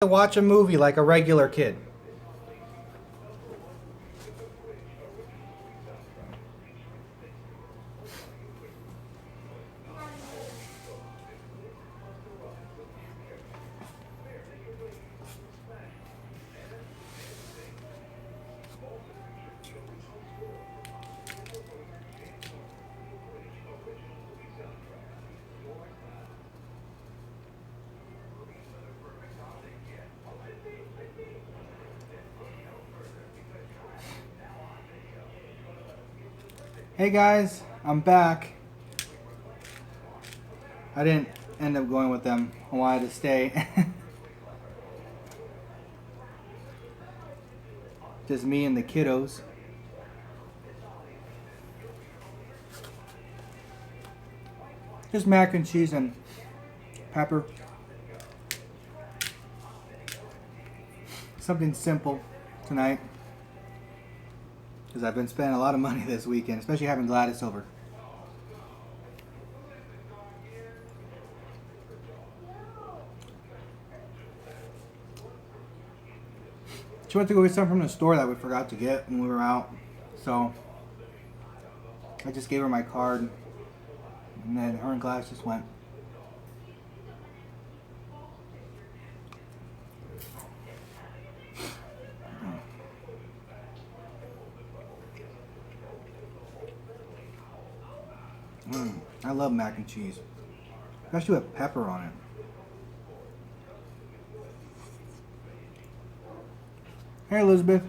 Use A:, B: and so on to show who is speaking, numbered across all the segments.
A: To watch a movie like a regular kid. Hey guys, I'm back. I didn't end up going with them. I wanted to stay. Just me and the kiddos. Just mac and cheese and pepper. Something simple tonight. Because I've been spending a lot of money this weekend, especially having Gladys over. She went to go get something from the store that we forgot to get when we were out. So I just gave her my card. And then her and Gladys just went. I love mac and cheese, especially with pepper on it. Hey Elizabeth.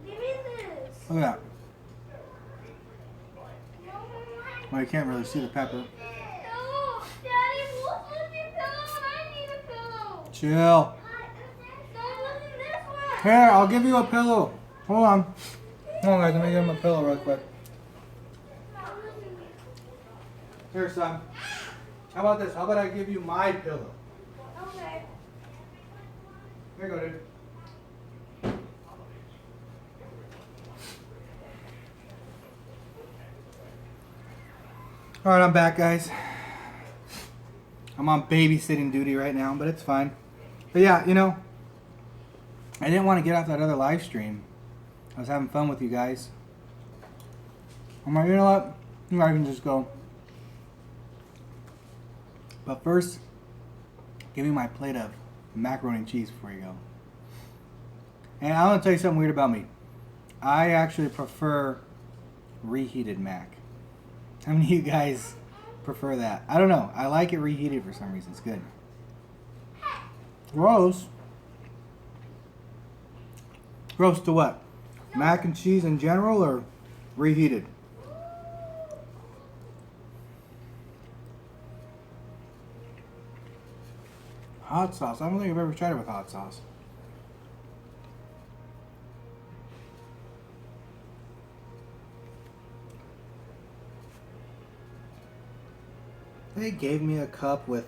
B: Give me this.
A: Look at that. Well, you can't really see the pepper.
B: No, Daddy, what's with your pillow? I need a pillow.
A: Chill.
B: No, look at this one.
A: Here, I'll give you a pillow. Hold on. Hold on guys, let me give him a pillow real quick. Here, son. How about this? How about I give you my pillow?
B: Okay.
A: Here you go, dude. Alright, I'm back, guys. I'm on babysitting duty right now, but it's fine. But yeah, you know, I didn't want to get off that other live stream. I was having fun with you guys. I'm like, you know what? You guys can just go. But first, give me my plate of macaroni and cheese before you go. And I want to tell you something weird about me. I actually prefer reheated mac. How many of you guys prefer that? I don't know. I like it reheated for some reason. It's good. Gross. Gross to what? Mac and cheese in general or reheated? Hot sauce. I don't think I've ever tried it with hot sauce. They gave me a cup with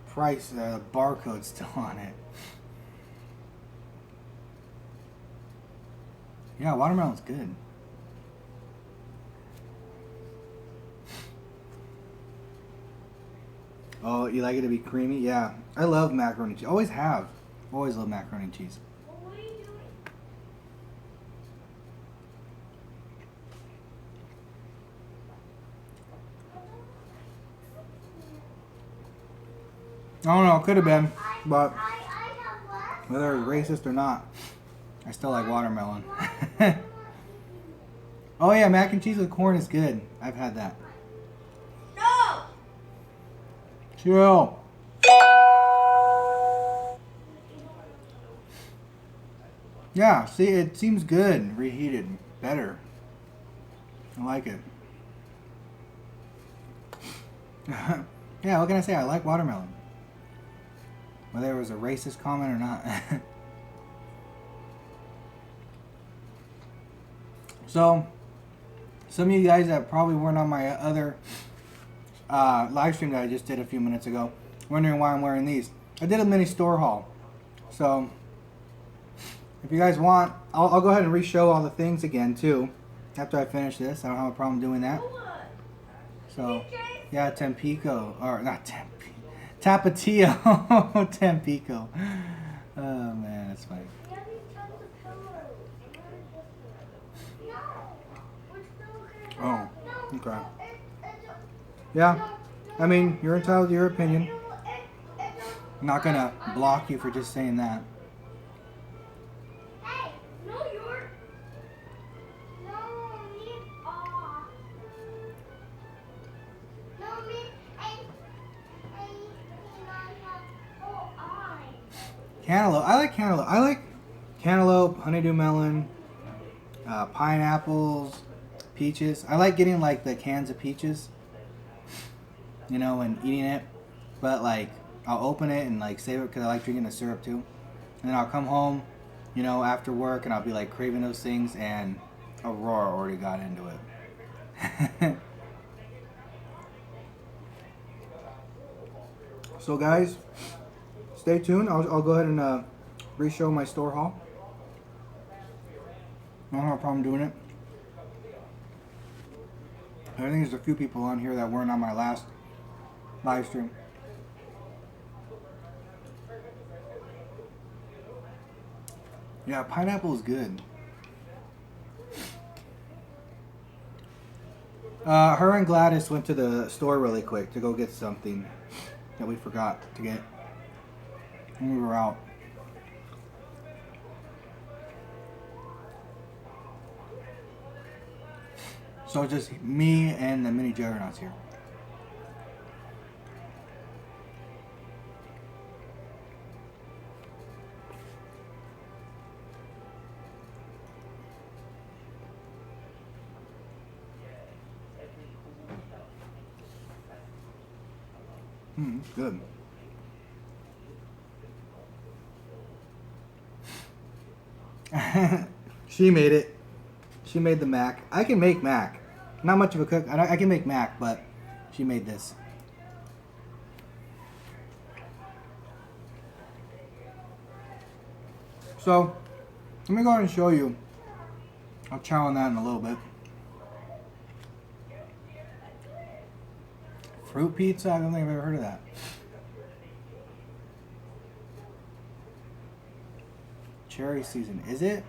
A: price barcode still on it. Yeah, watermelon's good. Oh, you like it to be creamy? Yeah. I love macaroni and cheese. Always have. Always love macaroni and cheese.
B: What are you doing?
A: I don't know, it could have been, but
B: I have left.
A: whether it's racist or not, I still like watermelon. Oh yeah, mac and cheese with corn is good. I've had that.
B: No.
A: Chill. Yeah, see, it seems good reheated. Better. I like it. Yeah, what can I say? I like watermelon. Whether it was a racist comment or not. So, some of you guys that probably weren't on my other live stream that I just did a few minutes ago, wondering why I'm wearing these. I did a mini store haul. So, if you guys want, I'll go ahead and re-show all the things again too. After I finish this, I don't have a problem doing that. So, yeah, Tampico, or not Tampico, Tapatio Tampico. Oh man, that's funny.
B: We have these tons of pillows. No. We're still gonna
A: Oh,
B: no.
A: okay.
B: It's
A: Yeah, I mean, you're entitled to your opinion.
B: it's
A: I'm not gonna block you for just saying that.
B: Hey, no, you're. No, me. Aw. No, me. Hey, oh, I.
A: Cantaloupe. I like cantaloupe. I like cantaloupe, honeydew melon, pineapples, peaches. I like getting like the cans of peaches, you know, and eating it. But like, I'll open it and like save it because I like drinking the syrup too. And then I'll come home, you know, after work and I'll be like craving those things, and Aurora already got into it. So guys, stay tuned. I'll go ahead and re-show my store haul. I don't have a problem doing it. I think there's a few people on here that weren't on my last live stream. Yeah, pineapple is good. Her and Gladys went to the store really quick to go get something that we forgot to get when we were out. So it's just me and the mini juggernauts here. Good. She made it. She made the mac. I can make mac. Not much of a cook. I can make mac, but she made this. So, let me go ahead and show you. I'll chow on that in a little bit. Fruit pizza? I don't think I've ever heard of that. Cherry season. Is it?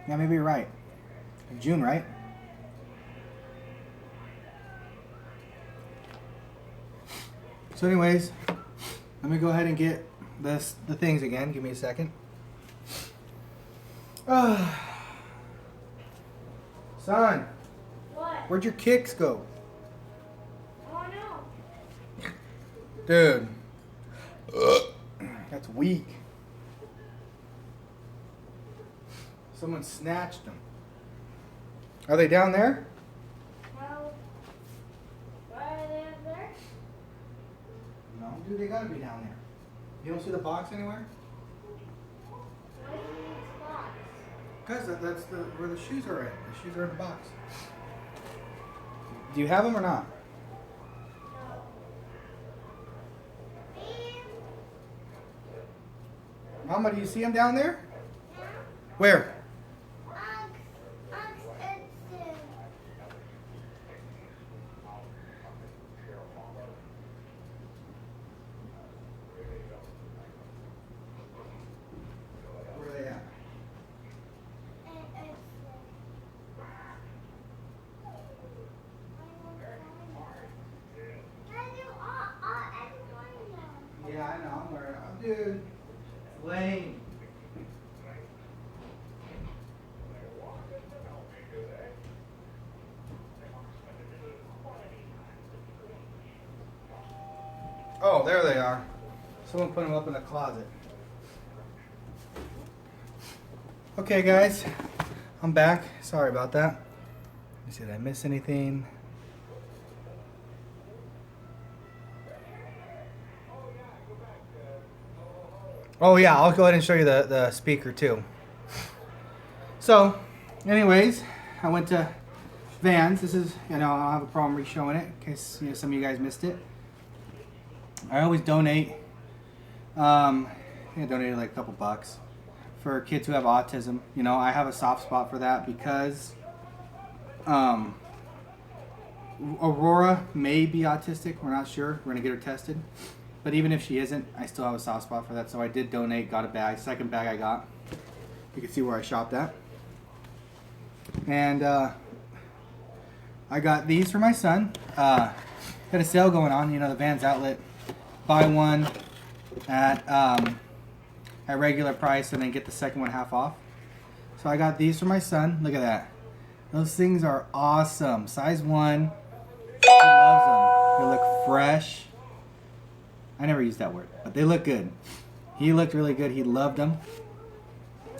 A: Yeah, maybe you're right. June, right? So anyways, let me go ahead and get the things again. Give me a second. Son,
B: What?
A: where'd your kicks go?
B: Oh no.
A: Dude. That's weak. Someone snatched them. Are they down there?
B: No. Why are they up there?
A: No, dude, they gotta be down there. You don't see the box anywhere?
B: Why do you need spots?
A: Because that's where the shoes are at. The shoes are in the box. Do you have them or not? Mama, do you see them down there? Where? Where are they at? Yeah, I know. I'm wearing them. Dude, lame. Oh, there they are. Someone put them up in the closet. Okay, guys, I'm back. Sorry about that. Let me see, did I miss anything? Oh yeah, I'll go ahead and show you the speaker too. So, anyways, I went to Vans. This is, I don't have a problem re-showing it in case some of you guys missed it. I always donate. I think I donated like a couple bucks for kids who have autism. I have a soft spot for that because Aurora may be autistic. We're not sure. We're gonna get her tested. But even if she isn't, I still have a soft spot for that. So I did donate. Got a bag. Second bag I got. You can see where I shopped at. And I got these for my son. Got a sale going on. You know, the Vans Outlet. Buy one at regular price and then get the second one half off. So I got these for my son. Look at that. Those things are awesome. Size 1. He loves them. They look fresh. I never used that word, but they look good. He looked really good. He loved them.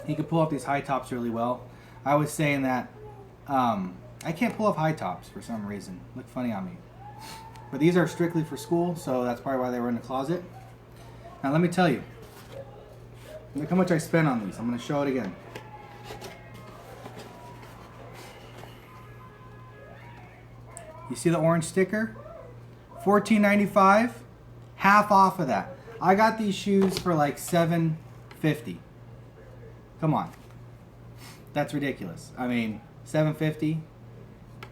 A: He could pull off these high tops really well. I was saying that I can't pull off high tops for some reason. Look funny on me. But these are strictly for school, so that's probably why they were in the closet. Now let me tell you. Look how much I spent on these. I'm going to show it again. You see the orange sticker? $14.95. Half off of that. I got these shoes for like $7.50. Come on. That's ridiculous. I mean, $7.50.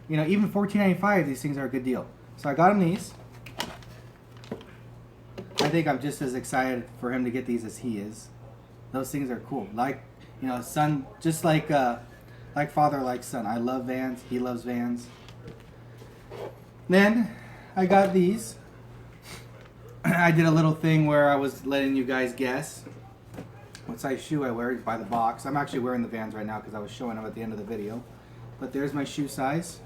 A: You know, even $14.95, these things are a good deal. So I got him these. I think I'm just as excited for him to get these as he is. Those things are cool. Like, you know, son, just like father, like son. I love Vans. He loves Vans. Then I got these. I did a little thing where I was letting you guys guess what size shoe I wear by the box. I'm actually wearing the Vans right now because I was showing them at the end of the video. But there's my shoe size.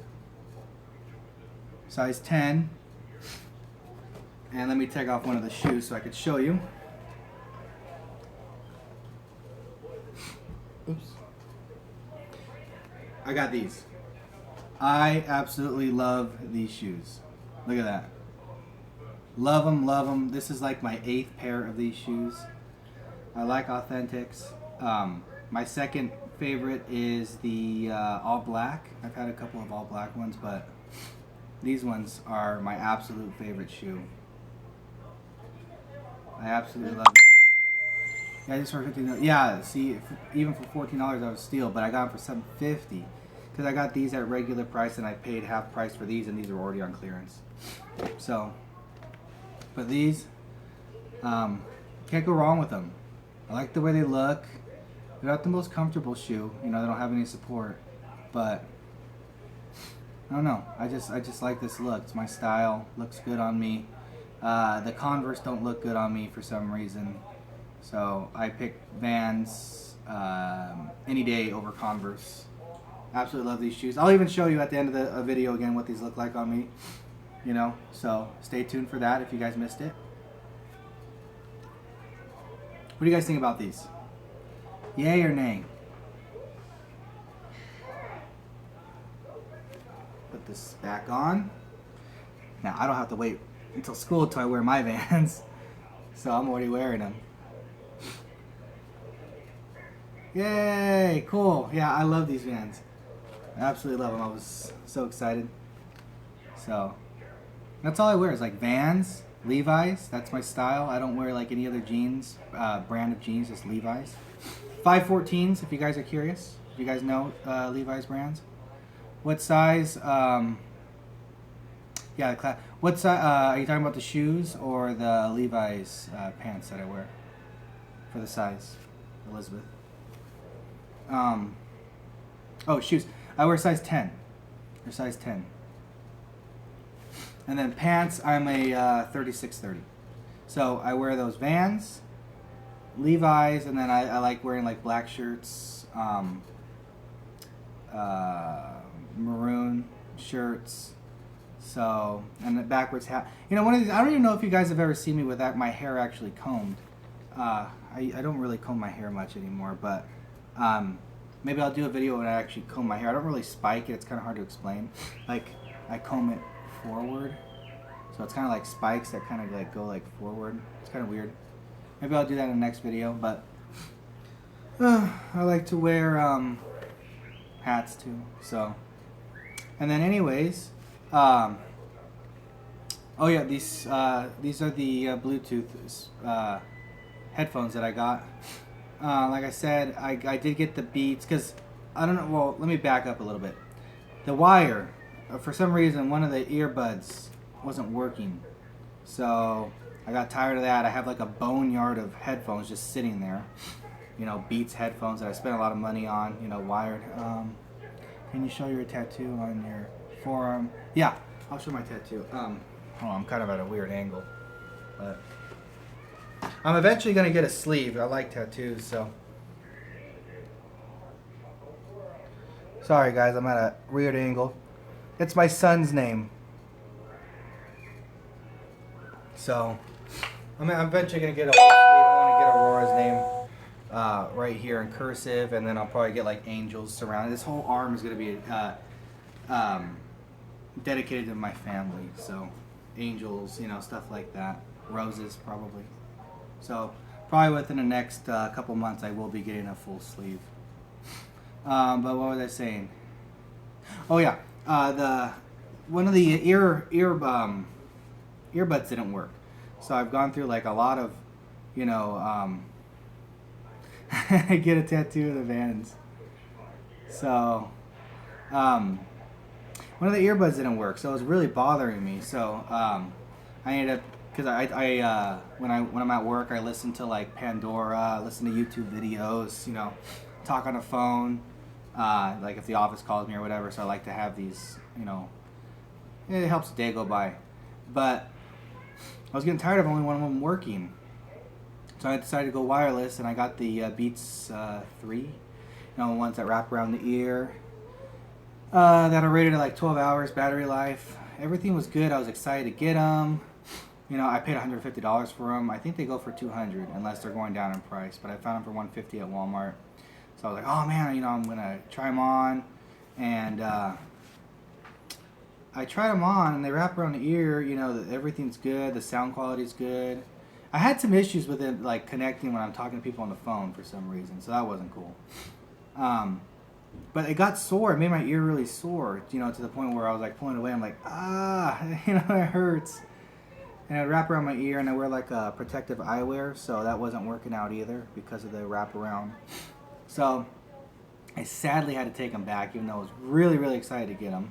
A: Size 10. And let me take off one of the shoes so I could show you. Oops. I got these. I absolutely love these shoes. Look at that. Love them, love them. This is like my 8th pair of these shoes. I like Authentics. My second favorite is the all black. I've had a couple of all black ones, but these ones are my absolute favorite shoe. I absolutely love them. Yeah, just for $15. Yeah, see, even for $14 I was steal, but I got them for $7.50 because I got these at regular price and I paid half price for these, and these are already on clearance. So, but these, can't go wrong with them. I like the way they look. They're not the most comfortable shoe. You know, they don't have any support, but I don't know. I just like this look. It's my style. Looks good on me. The Converse don't look good on me for some reason, so I picked Vans any day over Converse. Absolutely love these shoes. I'll even show you at the end of the video again what these look like on me. You know, so stay tuned for that if you guys missed it. What do you guys think about these? Yay or nay? Put this back on. Now I don't have to wait until school until I wear my Vans, so I'm already wearing them. Yay! Cool. Yeah, I love these Vans. I absolutely love them. I was so excited. So that's all I wear is like Vans, Levi's. That's my style. I don't wear like any other jeans, brand of jeans, just Levi's. 514s, if you guys are curious. If you guys know Levi's brands. What size? Yeah, what size? Are you talking about the shoes or the Levi's pants that I wear for the size, Elizabeth? Oh, shoes. I wear size 10. Or size 10. And then pants, I'm a 36-30. So I wear those Vans, Levi's, and then I like wearing like black shirts, maroon shirts. So, and the backwards hat. You know, one of these, I don't even know if you guys have ever seen me with that, my hair actually combed. I don't really comb my hair much anymore, but maybe I'll do a video when I actually comb my hair. I don't really spike it. It's kind of hard to explain. Like, I comb it forward, so it's kind of like spikes that kind of like go like forward. It's kind of weird. Maybe I'll do that in the next video, but I like to wear hats too. So, and then anyways, oh yeah, these are the Bluetooth headphones that I got. Like I said, I did get the Beats because I don't know. Well, let me back up a little bit. The wire for some reason, one of the earbuds wasn't working. So I got tired of that. I have like a boneyard of headphones just sitting there. You know, Beats headphones that I spent a lot of money on, you know, wired. Can you show your tattoo on your forearm? Yeah, I'll show my tattoo. Oh, I'm kind of at a weird angle. But I'm eventually going to get a sleeve. I like tattoos, so. Sorry, guys, I'm at a weird angle. It's my son's name. So, I'm eventually going to get a whole sleeve. I want to get Aurora's name right here in cursive, and then I'll probably get like angels surrounded. This whole arm is going to be dedicated to my family. So, angels, you know, stuff like that. Roses, probably. So, probably within the next couple months, I will be getting a full sleeve. But what was I saying? Oh yeah, one of the earbuds didn't work, so I've gone through like a lot of, you know, get a tattoo of the Vans. So, one of the earbuds didn't work, so it was really bothering me. So, I ended up, because I when I'm at work, I listen to like Pandora, listen to YouTube videos, you know, talk on the phone, like if the office calls me or whatever. So I like to have these, you know, it helps the day go by. But I was getting tired of only one of them working, so I decided to go wireless, and I got the Beats 3, you know, ones that wrap around the ear, that are rated at like 12 hours battery life. Everything was good. I was excited to get them. You know, I paid $150 for them. I think they go for $200 unless they're going down in price. But I found them for $150 at Walmart. So I was like, oh man, you know, I'm gonna try them on. And I tried them on, and they wrap around the ear. You know, everything's good. The sound quality's good. I had some issues with it, like connecting when I'm talking to people on the phone for some reason. So that wasn't cool. But it got sore. It made my ear really sore. You know, to the point where I was like pulling it away. I'm like, you know, it hurts. And it would wrap around my ear, and I wear like a protective eyewear, so that wasn't working out either because of the wraparound. So I sadly had to take them back, even though I was really, really excited to get them.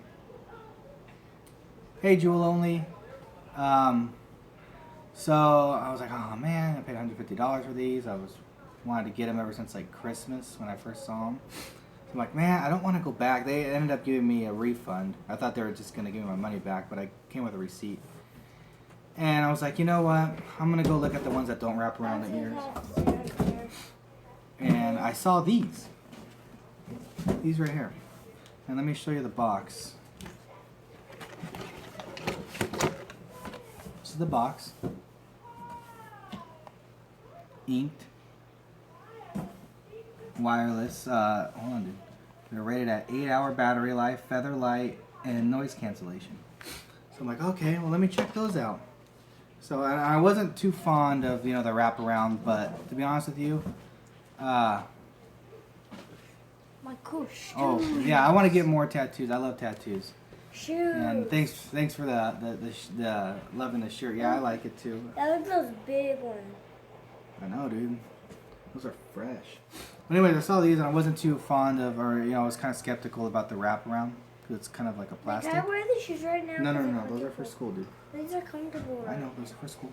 A: Hey, Jewel Only. So I was like, oh man, I paid $150 for these. Wanted to get them ever since like Christmas when I first saw them. So I'm like, man, I don't want to go back. They ended up giving me a refund. I thought they were just going to give me my money back, but I came with a receipt. And I was like, you know what? I'm going to go look at the ones that don't wrap around the ears. And I saw these. These right here. And let me show you the box. This is the box. Inked. Wireless. Hold on, dude. They're rated at 8-hour battery life, feather light, and noise cancellation. So I'm like, okay, well, let me check those out. So I wasn't too fond of, you know, the wraparound, but to be honest with you,
B: My gosh.
A: oh yeah, I want to get more tattoos. I love tattoos.
B: Shoot.
A: And thanks for the loving the shirt. Yeah, I like it too.
B: That was those big ones.
A: I know, dude. Those are fresh. But anyways, I saw these and I wasn't too fond of, or you know, I was kind of skeptical about the wraparound because it's kind of like a plastic.
B: Can I wear these shoes right now?
A: No. Those are for school, dude.
B: These are comfortable.
A: I know, those are for school.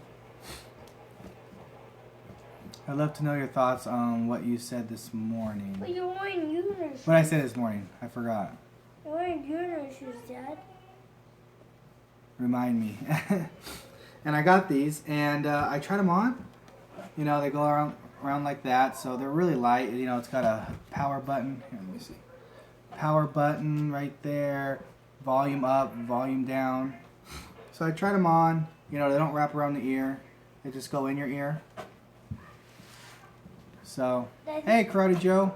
A: I'd love to know your thoughts on what you said this morning.
B: But you're wearing unicorn shoes.
A: What I said this morning, I forgot.
B: You're wearing unicorn shoes, Dad.
A: Remind me. And I got these, and I tried them on. You know, they go around like that, so they're really light. You know, it's got a power button. Here, let me see. Power button right there. Volume up, volume down. So I tried them on. You know, they don't wrap around the ear. They just go in your ear. So, hey, Karate Joe.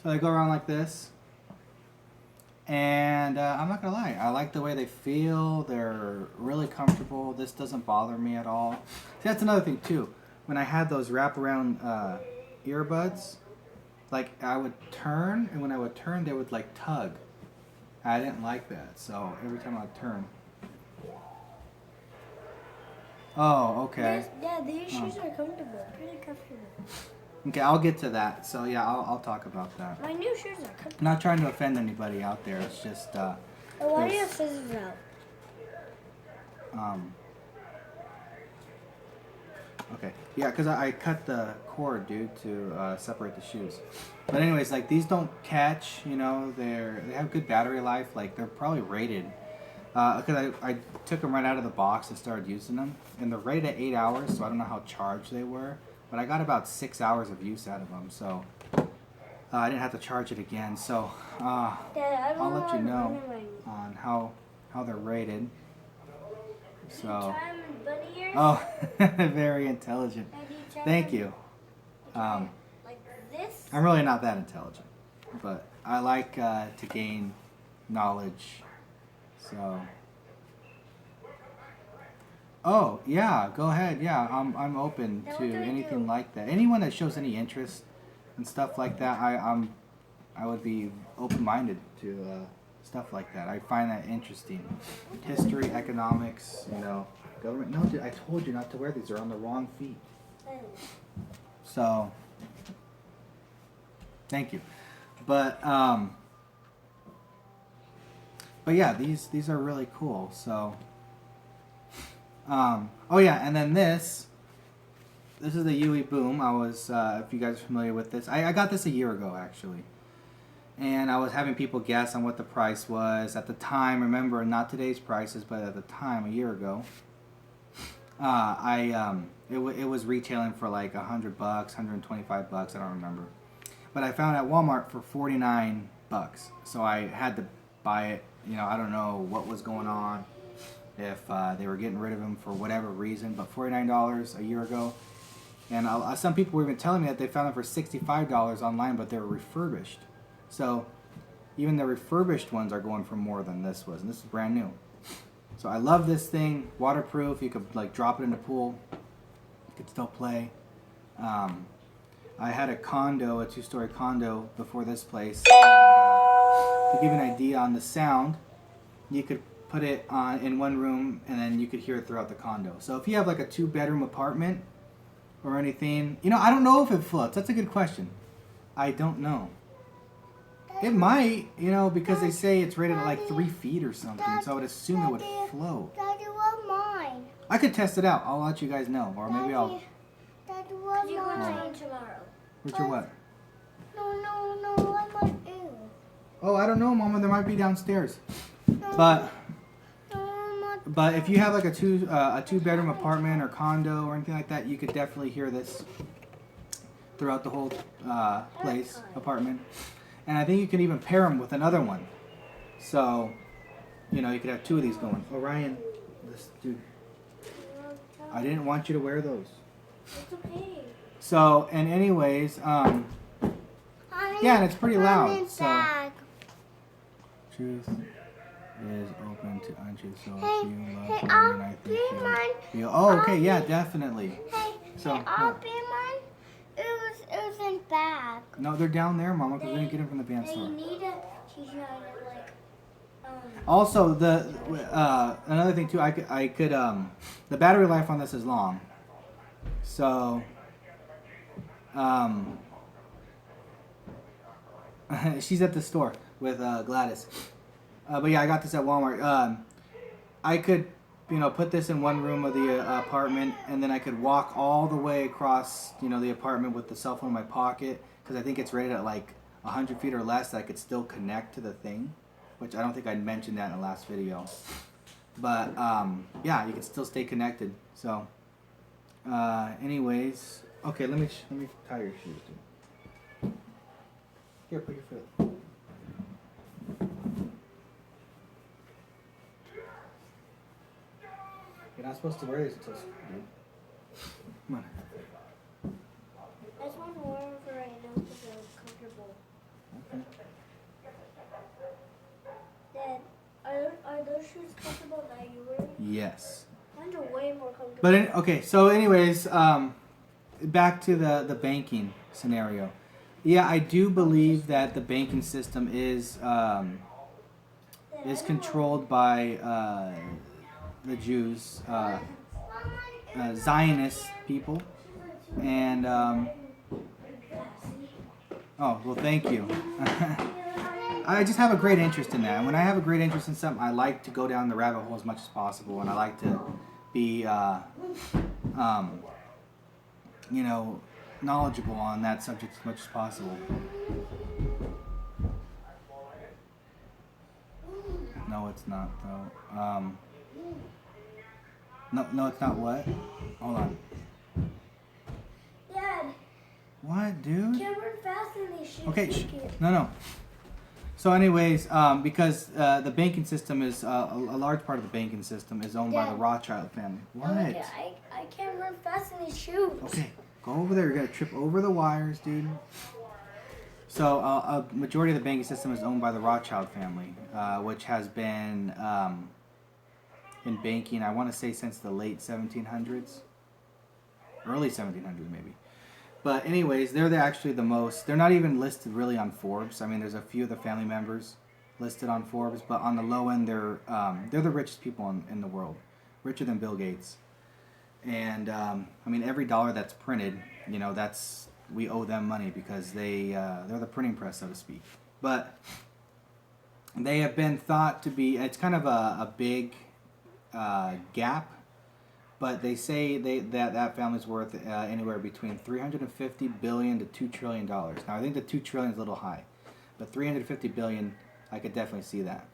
A: So they go around like this. And I'm not going to lie. I like the way they feel. They're really comfortable. This doesn't bother me at all. See, that's another thing, too. When I had those wraparound earbuds, like I would turn, and when I would turn, they would like tug. I didn't like that. So every time I would turn. Oh, okay.
B: Yeah, these shoes are comfortable. Pretty comfortable.
A: Okay, I'll get to that. So yeah, I'll talk about that.
B: My new shoes are comfortable.
A: I'm not trying to offend anybody out there. It's just
B: Why do you have scissors out?
A: Okay. Yeah, because I cut the cord, dude, to separate the shoes. But anyways, like these don't catch. You know, they have good battery life. Like they're probably rated. Because I took them right out of the box and started using them, and they're rated at 8 hours, so I don't know how charged they were. But I got about 6 hours of use out of them, so I didn't have to charge it again. So
B: Dad,
A: I'll let you know on how they're rated. So. Oh, very intelligent. Thank you.
B: Like this?
A: I'm really not that intelligent, but I like to gain knowledge. So. Oh yeah, go ahead. Yeah, I'm open
B: Then
A: to
B: what do I
A: anything
B: do?
A: like that. Anyone that shows any interest and stuff like that, I would be open-minded to stuff like that. I find that interesting. History, economics, you know, government. No, dude, I told you not to wear these. They're on the wrong feet. So, thank you. But yeah, these are really cool. So, oh yeah, and then this is the Yui Boom. I was, if you guys are familiar with this, I got this a year ago actually, and I was having people guess on what the price was at the time. Remember, not today's prices, but at the time a year ago, it was retailing for like $100, $125. I don't remember, but I found it at Walmart for $49. So I had to buy it. You know, I don't know what was going on, if they were getting rid of them for whatever reason, but $49 a year ago. And some people were even telling me that they found them for $65 online, but they were refurbished. So even the refurbished ones are going for more than this was, and this is brand new. So I love this thing, waterproof. You could like drop it in the pool. You could still play. I had a condo, a 2-story condo before this place. To give you an idea on the sound, you could put it on in one room and then you could hear it throughout the condo. So if you have like a 2-bedroom apartment or anything, you know, I don't know if it floats. That's a good question. I don't know. It might, you know, because they say it's rated at like 3 feet or something, so I would assume it would float.
B: Daddy, what mine?
A: I could test it out. I'll let you guys know, or maybe I'll.
B: Daddy, what mine? Tomorrow.
A: What's your what?
B: No, I want you.
A: Oh, I don't know, Mama. There might be downstairs.
B: No,
A: But
B: no, I want
A: But if you have like a 2-bedroom apartment or condo or anything like that, you could definitely hear this throughout the whole place, apartment. And I think you can even pair them with another one. So, you know, you could have 2 of these going. Orion, this dude, I didn't want you to wear those.
B: It's okay.
A: So, and anyways,
B: Honey,
A: yeah, and it's pretty loud.
B: Mommy's
A: So,
B: bag.
A: truth is open to untruth. So
B: Hey,
A: if you love
B: hey,
A: her,
B: I'll
A: then I
B: be
A: think you'll
B: mine.
A: feel. Oh, okay,
B: I'll
A: yeah,
B: be-
A: definitely.
B: Hey,
A: So,
B: I'll
A: what?
B: be mine. It was in bag.
A: No, they're down there, Mama, because we didn't get them from the band
B: They
A: store.
B: need to teach you how to
A: Also, the another thing too, I could the battery life on this is long, so she's at the store with Gladys, but yeah, I got this at Walmart. I could, you know, put this in one room of the apartment, and then I could walk all the way across, you know, the apartment with the cell phone in my pocket, because I think it's rated at like 100 feet or less that I could still connect to the thing. Which I don't think I mentioned that in the last video. But, yeah, you can still stay connected. So, anyways. Okay, let me tie your shoes, dude. Here, put your foot. You're not supposed to wear these until... Dude. Come on.
B: I just want to wear them for right now because they're comfortable.
A: Okay.
B: Dad, are those shoes comfortable that you wear?
A: Yes.
B: Mine's are way more comfortable.
A: But, okay, so anyways, back to the banking scenario. Yeah, I do believe that the banking system is controlled by the Jews, Zionist people, and oh well, thank you. I just have a great interest in that. And when I have a great interest in something, I like to go down the rabbit hole as much as possible, and I like to be, you know, knowledgeable on that subject as much as possible. No, it's not though. No, it's not. What? Hold on.
B: Dad,
A: What, dude?
B: can't run fast in these shoes.
A: Okay, no. So, anyways, because the banking system is a large part of the banking system is owned by the
B: Dad.
A: Rothschild family. What?
B: I can't run fast in these shoes.
A: Okay, go over there. You're gonna trip over the wires, dude. So, a majority of the banking system is owned by the Rothschild family, which has been in banking, I want to say, since the late 1700s, early 1700s maybe. But anyways, they're actually the most. They're not even listed really on Forbes. I mean, there's a few of the family members listed on Forbes, but on the low end, they're the richest people in the world, richer than Bill Gates. And I mean, every dollar that's printed, you know, we owe them money because they're the printing press, so to speak. But they have been thought to be. It's kind of a big gap. But they say that family's worth anywhere between $350 billion to $2 trillion. Now, I think the $2 trillion is a little high, but $350 billion, I could definitely see that.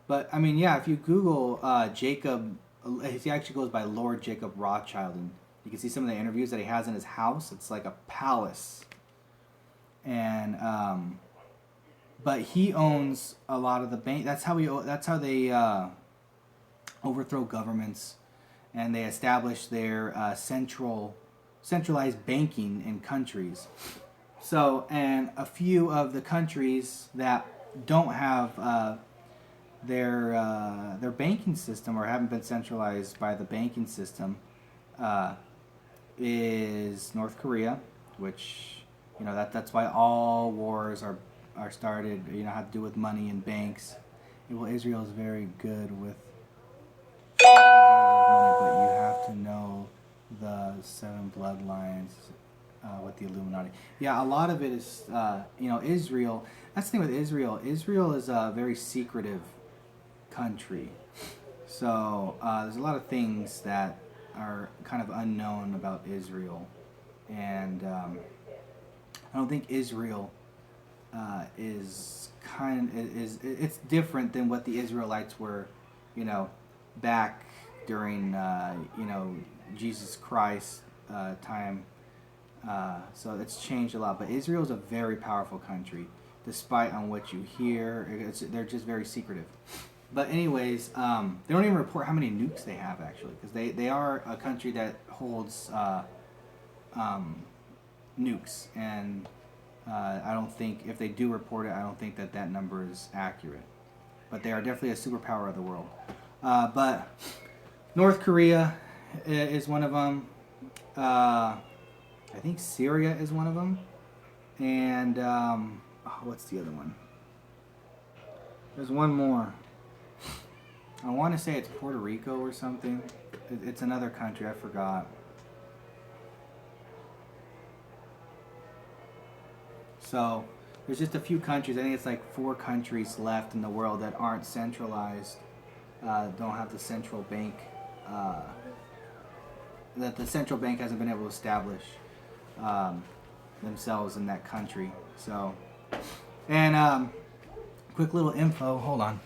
A: But I mean, yeah, if you Google Jacob, he actually goes by Lord Jacob Rothschild, and you can see some of the interviews that he has in his house. It's like a palace, and but he owns a lot of the bank. That's how they overthrow governments. And they establish their centralized banking in countries. So, and a few of the countries that don't have their banking system or haven't been centralized by the banking system is North Korea, which, you know, that's why all wars are started. You know, have to do with money and banks. Well, Israel is very good with money, but you have to know the 7 bloodlines with the Illuminati. Yeah, a lot of it is, you know, Israel. That's the thing with Israel. Israel is a very secretive country. So there's a lot of things that are kind of unknown about Israel. And I don't think Israel is it's different than what the Israelites were, you know, back during you know, Jesus Christ time. So it's changed a lot, but Israel is a very powerful country, despite on what you hear. They're just very secretive. But anyways, they don't even report how many nukes they have, actually, because they are a country that holds nukes, and I don't think, if they do report it, I don't think that number is accurate. But they are definitely a superpower of the world. But North Korea is one of them. I think Syria is one of them. And what's the other one? There's one more. I want to say it's Puerto Rico or something. It's another country. I forgot. So there's just a few countries. I think it's like 4 countries left in the world that aren't centralized. Don't have the central bank. That the central bank hasn't been able to establish themselves in that country. So, and quick little info. Hold on.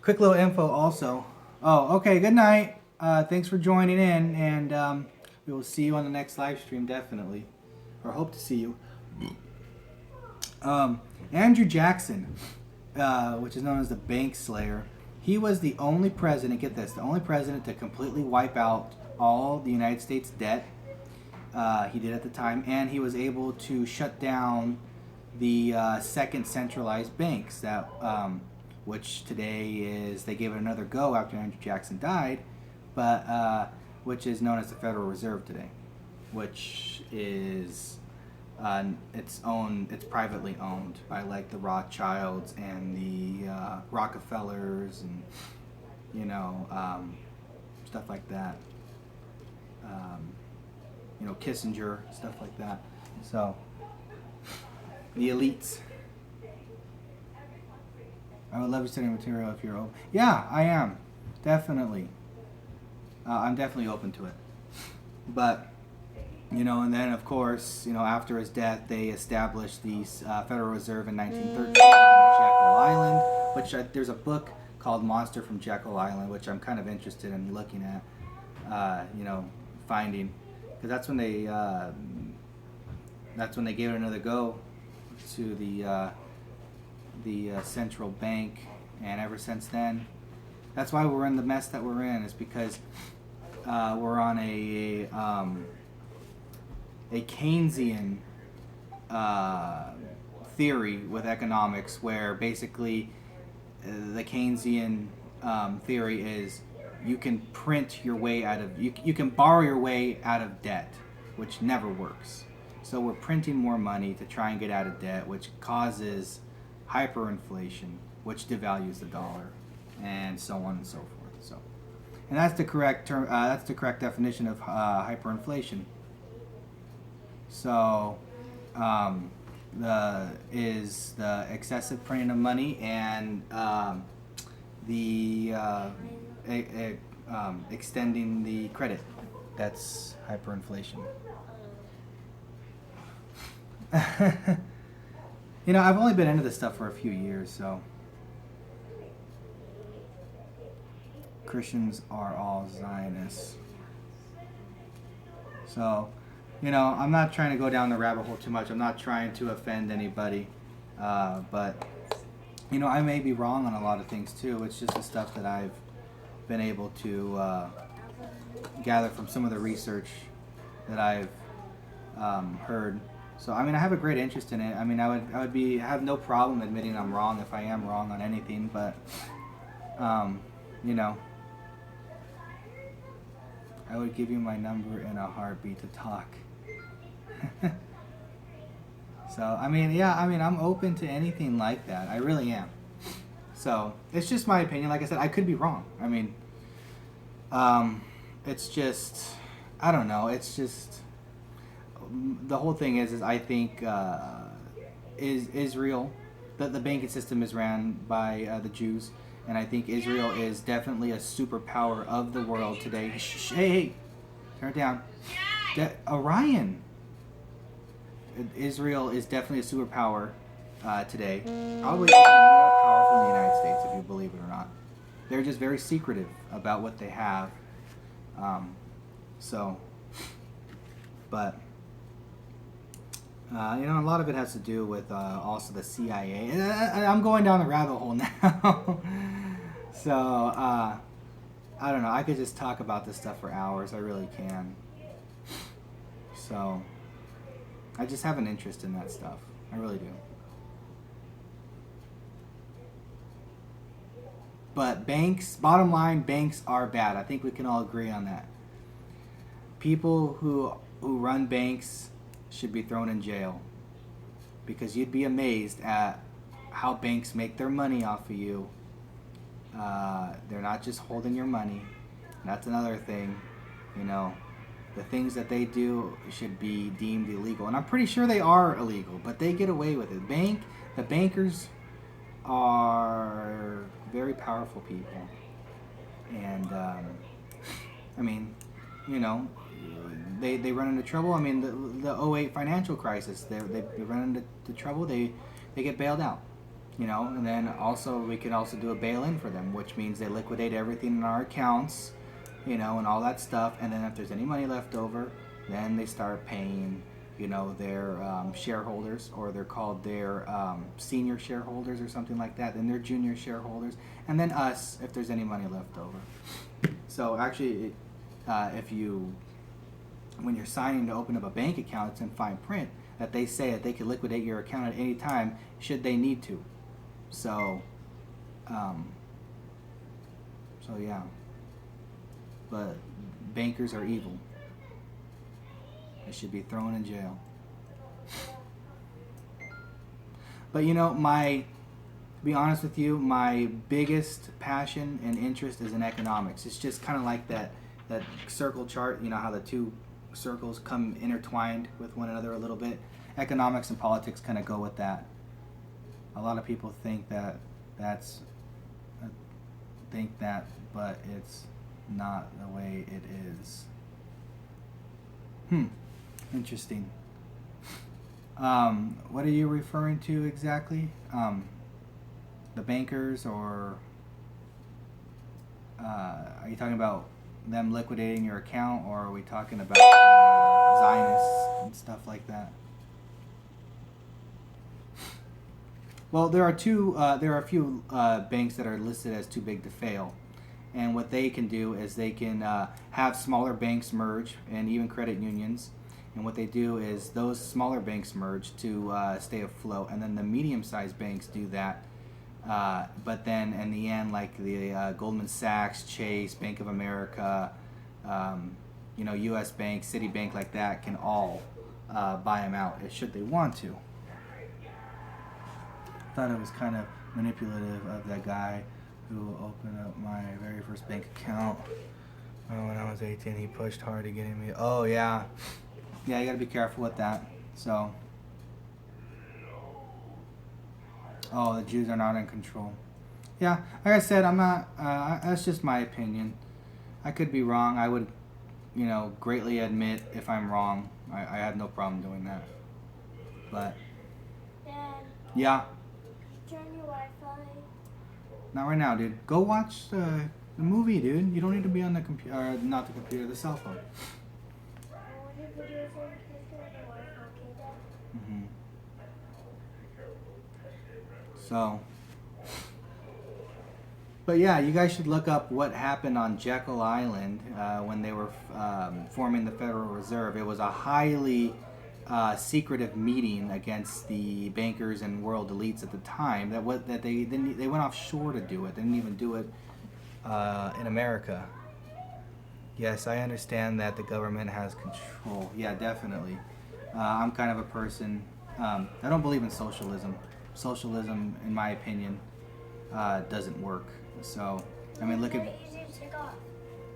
A: Quick little info also. Oh, okay. Good night. Thanks for joining in, and we will see you on the next live stream, definitely, or hope to see you. Andrew Jackson, which is known as the Bank Slayer, he was the only president. Get this: the only president to completely wipe out all the United States debt. He did at the time, and he was able to shut down the second centralized banks that. Which today is, they gave it another go after Andrew Jackson died, but which is known as the Federal Reserve today, which is it's privately owned by like the Rothschilds and the Rockefellers and, you know, stuff like that. You know, Kissinger, stuff like that. So the elites. I would love to study material if you're open. Yeah, I am. Definitely. I'm definitely open to it. But, and then of course, after his death, they established the Federal Reserve in 1913 on Jekyll Island, which there's a book called Monster from Jekyll Island, which I'm kind of interested in looking at, finding, because that's when they gave it another go to the central bank, and ever since then, that's why we're in the mess that we're in. Is because we're on a Keynesian theory with economics, where basically the Keynesian theory is you can print your way out of you can borrow your way out of debt, which never works. So we're printing more money to try and get out of debt, which causes hyperinflation, which devalues the dollar, and so on and so forth. So, and that's the correct term. That's the correct definition of hyperinflation. So, the excessive printing of money and extending the credit. That's hyperinflation. I've only been into this stuff for a few years, so Christians are all Zionists. So, I'm not trying to go down the rabbit hole too much. I'm not trying to offend anybody, but I may be wrong on a lot of things too. It's just the stuff that I've been able to gather from some of the research that I've heard. So I have a great interest in it. I have no problem admitting I'm wrong if I am wrong on anything. But I would give you my number in a heartbeat to talk. So I'm open to anything like that. I really am. So it's just my opinion. Like I said, I could be wrong. It's just, I don't know. It's just, the whole thing is I think is Israel, the banking system is ran by the Jews, and I think Israel is definitely a superpower of the world today. Shh, hey, turn it down. Orion. Israel is definitely a superpower today. Probably even more powerful than the United States, if you believe it or not. They're just very secretive about what they have. But a lot of it has to do with also the CIA. I'm going down the rabbit hole now. So, I don't know. I could just talk about this stuff for hours. I really can. So, I just have an interest in that stuff. I really do. But banks, bottom line, banks are bad. I think we can all agree on that. People who run banks should be thrown in jail, because you'd be amazed at how banks make their money off of you. They're not just holding your money. That's another thing. The things that they do should be deemed illegal, and I'm pretty sure they are illegal, but they get away with it. The bankers are very powerful people, and they run into trouble. The 2008 financial crisis, they run into trouble. They get bailed out, and then also we can also do a bail-in for them, which means they liquidate everything in our accounts, and all that stuff. And then if there's any money left over, then they start paying, their shareholders, or they're called their senior shareholders or something like that. Then their junior shareholders, and then us if there's any money left over. So actually, when you're signing to open up a bank account, it's in fine print that they say that they can liquidate your account at any time should they need to. So yeah. But bankers are evil. They should be thrown in jail. But to be honest with you, my biggest passion and interest is in economics. It's just kind of like that circle chart, how the two circles come intertwined with one another a little bit. Economics and politics kind of go with that. A lot of people think that That's I think that, but it's not the way it is. Interesting. What are you referring to exactly? The bankers, or are you talking about them liquidating your account, or are we talking about Zionists and stuff like that? Well, there are a few banks that are listed as too big to fail, and what they can do is they can have smaller banks merge, and even credit unions. And what they do is those smaller banks merge to stay afloat, and then the medium-sized banks do that. But then in the end, like the Goldman Sachs, Chase, Bank of America, U.S. Bank, Citibank, like that, can all buy them out should they want to. Thought it was kind of manipulative of that guy who opened up my very first bank account when I was 18. He pushed hard to get me. Oh yeah, you gotta be careful with that. So, the Jews are not in control. Yeah, like I said, I'm not. That's just my opinion. I could be wrong. I would, greatly admit if I'm wrong. I have no problem doing that. But
B: Dad,
A: yeah.
B: turn your Wi-Fi.
A: Not right now, dude. Go watch the movie, dude. You don't need to be on the computer, not the computer, the cell phone.
B: I want your videos on the Wi-Fi, okay, Dad?
A: Mm-hmm. So, but yeah, you guys should look up what happened on Jekyll Island when they were forming the Federal Reserve. It was a highly secretive meeting against the bankers and world elites at the time. That they went offshore to do it. They didn't even do it in America. Yes, I understand that the government has control. Yeah, definitely. I'm kind of a person. I don't believe in socialism. Socialism, in my opinion, doesn't work. So, I mean, look at.
B: Easy to take off.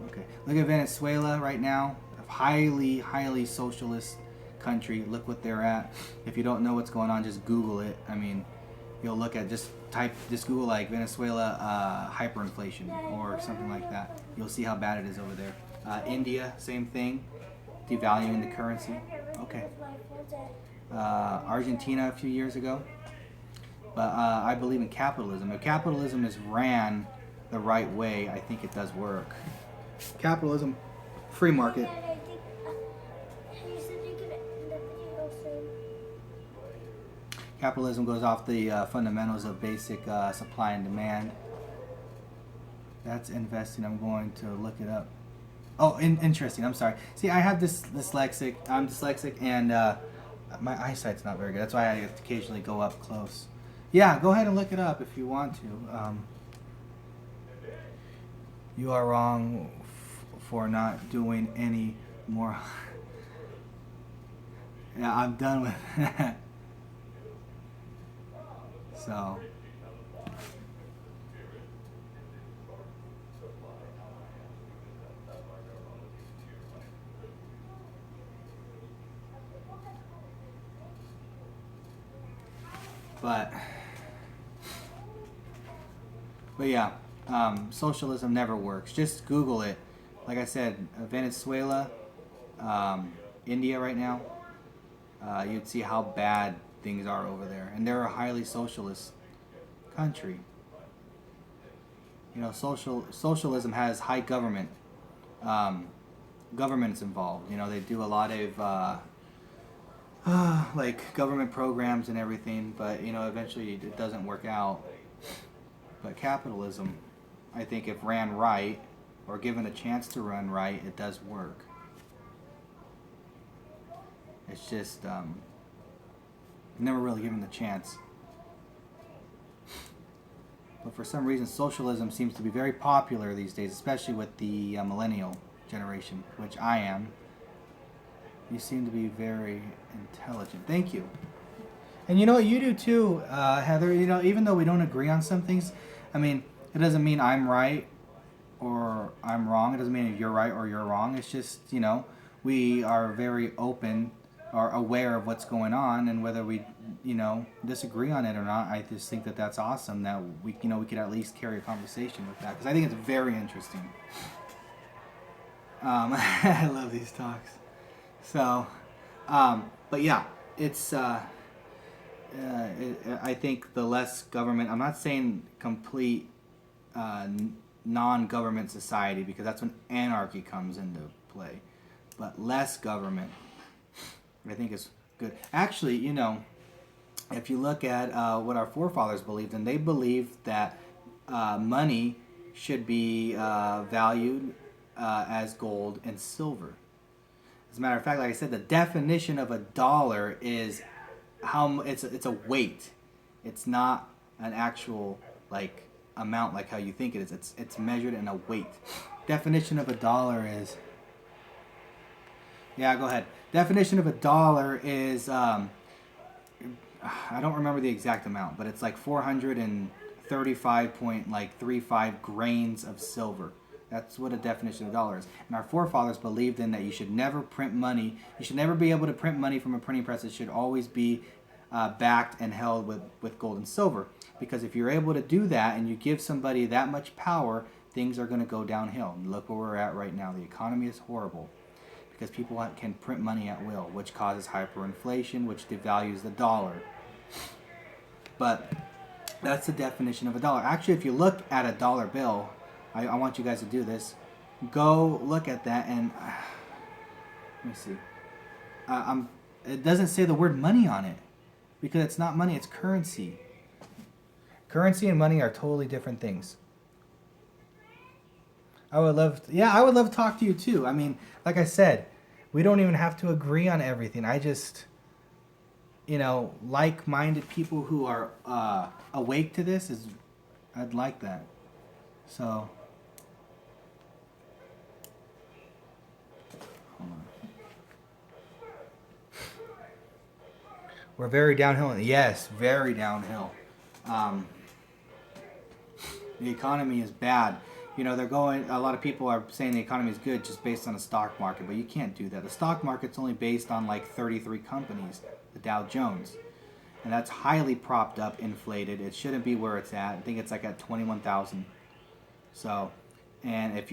A: Okay, look at Venezuela right now. A highly socialist country. Look what they're at. If you don't know what's going on, just Google it. I mean, you'll look at just Google like Venezuela hyperinflation or something like that. You'll see how bad it is over there. India, same thing, devaluing the currency. Okay. Argentina a few years ago. But I believe in capitalism. If capitalism is ran the right way, I think it does work. Capitalism, free market.
B: Dad, I think you said you could end the video soon.
A: Capitalism goes off the fundamentals of basic supply and demand. That's investing. I'm going to look it up. Oh, interesting. I'm sorry. See, I have this dyslexic. I'm dyslexic, and my eyesight's not very good. That's why I occasionally go up close. Yeah, go ahead and look it up if you want to. You are wrong for not doing any more. Yeah, I'm done with that. So. But yeah, socialism never works. Just Google it. Like I said, Venezuela, India right now, you'd see how bad things are over there. And they're a highly socialist country. Socialism has high government. Government's involved. They do a lot of like government programs and everything, but eventually it doesn't work out. But capitalism, I think if ran right, or given a chance to run right, it does work. It's just never really given the chance. But for some reason, socialism seems to be very popular these days, especially with the millennial generation, which I am. You seem to be very intelligent. Thank you. And you know what, you do too, Heather. Even though we don't agree on some things, I mean, it doesn't mean I'm right or I'm wrong. It doesn't mean you're right or you're wrong. It's just, we are very open are aware of what's going on, and whether we, disagree on it or not, I just think that that's awesome that we could at least carry a conversation with that, because I think it's very interesting. I love these talks. So, but yeah, it's. I think the less government. I'm not saying complete non-government society, because that's when anarchy comes into play. But less government, I think, is good. Actually, if you look at what our forefathers believed in, they believed that money should be valued as gold and silver. As a matter of fact, like I said, the definition of a dollar is how it's a weight. It's not an actual amount like how you think it is. It's measured in a weight. Definition of a dollar is. Yeah, go ahead. Definition of a dollar is I don't remember the exact amount, but it's like 435.35 grains of silver. That's what a definition of a dollar is. And our forefathers believed in that you should never print money. You should never be able to print money from a printing press. It should always be backed and held with gold and silver. Because if you're able to do that and you give somebody that much power, things are going to go downhill. And look where we're at right now. The economy is horrible because people can print money at will, which causes hyperinflation, which devalues the dollar. But that's the definition of a dollar. Actually, if you look at a dollar bill, I want you guys to do this. Go look at that and let me see. It doesn't say the word money on it because it's not money, it's currency. Currency and money are totally different things. I would love to talk to you too. I mean, like I said, we don't even have to agree on everything. I just, like-minded people who are awake to this I'd like that. So, hold on. We're very downhill. Yes, very downhill. The economy is bad. A lot of people are saying the economy is good just based on the stock market, but you can't do that. The stock market's only based on 33 companies, the Dow Jones. And that's highly propped up, inflated. It shouldn't be where it's at. I think it's at 21,000. So, and if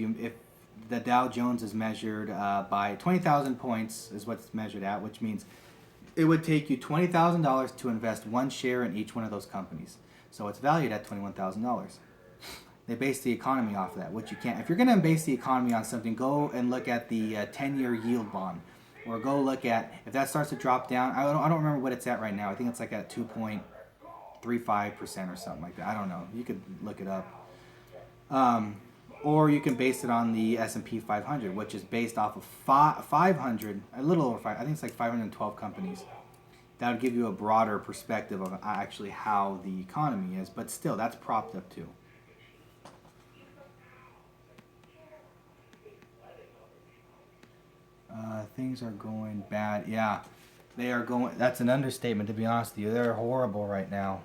A: the Dow Jones is measured by 20,000 points is what's measured at, which means it would take you $20,000 to invest one share in each one of those companies. So it's valued at $21,000. They base the economy off of that, which you can't. If you're going to base the economy on something, go and look at the 10-year yield bond, or go look at if that starts to drop down. I don't remember what it's at right now. I think it's at 2.35% or something like that. I don't know. You could look it up. Or you can base it on the S&P 500, which is based off of 500, a little over 5. I think it's 512 companies. That would give you a broader perspective of actually how the economy is, but still, that's propped up too. Things are going bad. Yeah, they are going. That's an understatement, to be honest with you. They're horrible right now.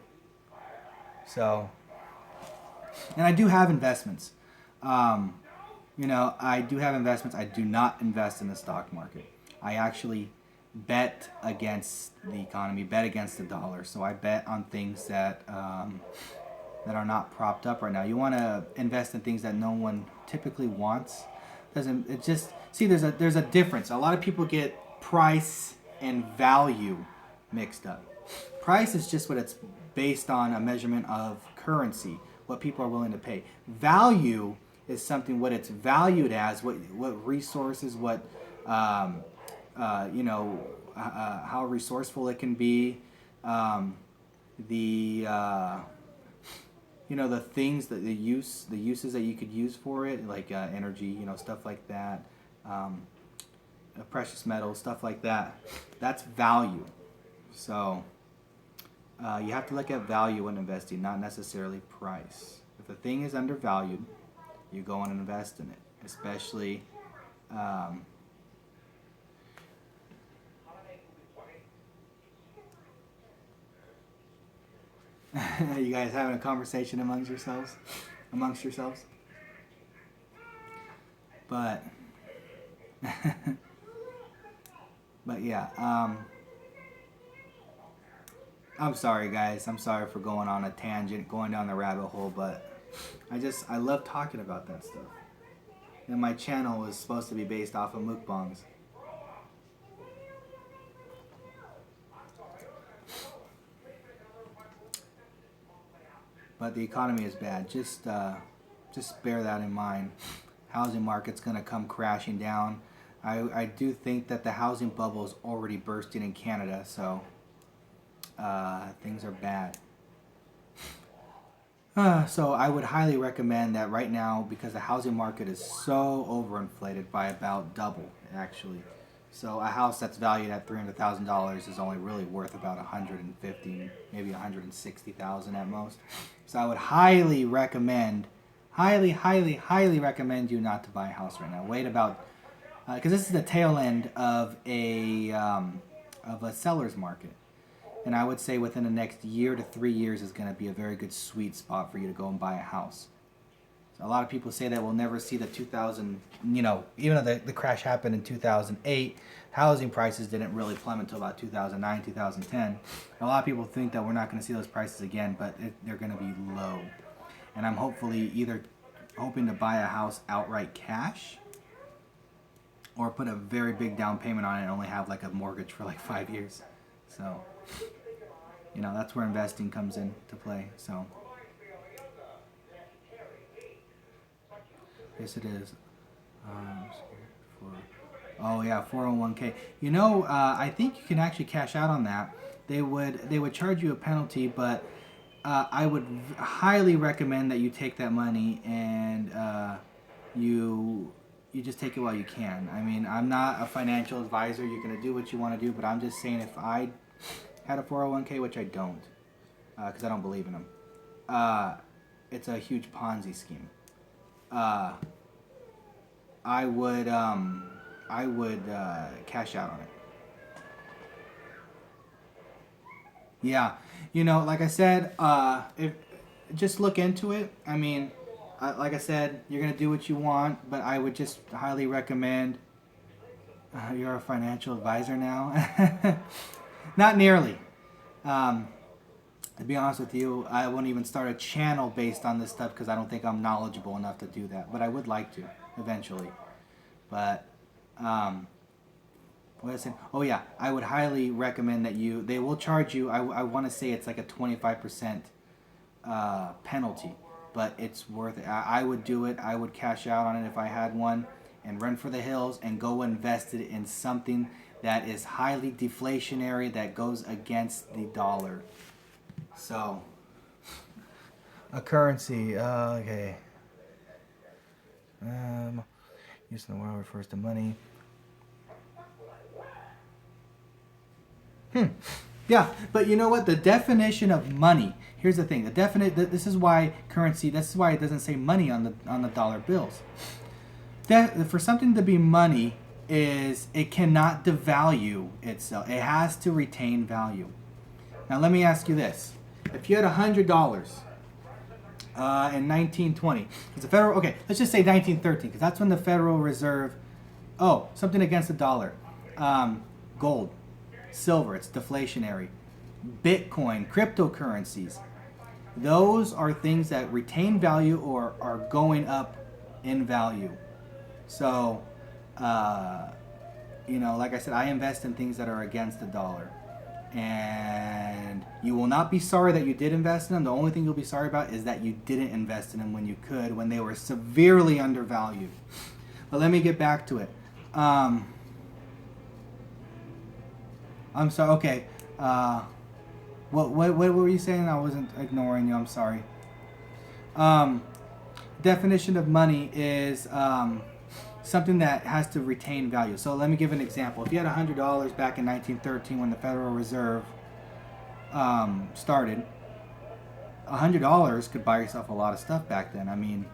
A: So, and I do have investments. I do have investments. I do not invest in the stock market. I actually bet against the economy, bet against the dollar. So I bet on things that that are not propped up right now. You want to invest in things that no one typically wants. There's a difference. A lot of people get price and value mixed up. Price is just what it's based on, a measurement of currency, what people are willing to pay. Value is something what it's valued as, what resources, how resourceful it can be, the things that the uses that you could use for it, like energy, stuff like that, precious metals, stuff like that. That's value. So you have to look at value when investing, not necessarily price. If a thing is undervalued, you go and invest in it, especially. You guys having a conversation amongst yourselves? But But yeah, I'm sorry, guys. I'm sorry for going on a tangent, going down the rabbit hole, but I love talking about that stuff. And my channel is supposed to be based off of mukbangs. But the economy is bad. Just bear that in mind. Housing market's gonna come crashing down. I do think that the housing bubble is already bursting in Canada, so things are bad. So I would highly recommend that right now, because the housing market is so overinflated by about double, actually. So a house that's valued at $300,000 is only really worth about 150, maybe 160,000 at most. So I would highly recommend, highly recommend you not to buy a house right now. Wait about, because this is the tail end of a seller's market. And I would say within the next year to 3 years is going to be a very good sweet spot for you to go and buy a house. So a lot of people say that we'll never see the 2000, even though the crash happened in 2008, housing prices didn't really plummet until about 2009, 2010. A lot of people think that we're not going to see those prices again, but they're going to be low. And I'm either hoping to buy a house outright cash or put a very big down payment on it and only have like a mortgage for like 5 years. So, that's where investing comes into play. So, yes, it is. Oh yeah, 401k. I think you can actually cash out on that. They would charge you a penalty, but I would highly recommend that you take that money and you just take it while you can. I mean, I'm not a financial advisor. You're gonna do what you want to do, but I'm just saying if I had a 401k, which I don't, because I don't believe in them, it's a huge Ponzi scheme. I would cash out on it. Yeah, like I said, if just look into it. I mean, like I said, you're gonna do what you want, but I would just highly recommend. You're a financial advisor now. Not nearly. To be honest with you, I wouldn't even start a channel based on this stuff because I don't think I'm knowledgeable enough to do that. But I would like to eventually. But what was I saying? Oh yeah, I would highly recommend that they will charge you. I want to say it's like a 25% penalty, but it's worth it. I would do it. I would cash out on it if I had one and run for the hills and go invest it in something that is highly deflationary, that goes against the dollar. So, a currency, okay. Use in the world refers to money. Yeah, but you know what? The definition of money. Here's the thing. This is why currency. This is why it doesn't say money on the dollar bills. For something to be money, it cannot devalue itself. It has to retain value. Now let me ask you this: if you had $100 in 1920, it's a federal. Okay, let's just say 1913, because that's when the Federal Reserve. Oh, something against the dollar. Gold, silver. It's deflationary. Bitcoin, cryptocurrencies. Those are things that retain value or are going up in value. So, like I said, I invest in things that are against the dollar. And you will not be sorry that you did invest in them. The only thing you'll be sorry about is that you didn't invest in them when you could, when they were severely undervalued. But let me get back to it. I'm sorry. Okay. What were you saying? I wasn't ignoring you. I'm sorry. Definition of money is something that has to retain value. So let me give an example. If you had $100 back in 1913 when the Federal Reserve started, $100 could buy yourself a lot of stuff back then. I mean,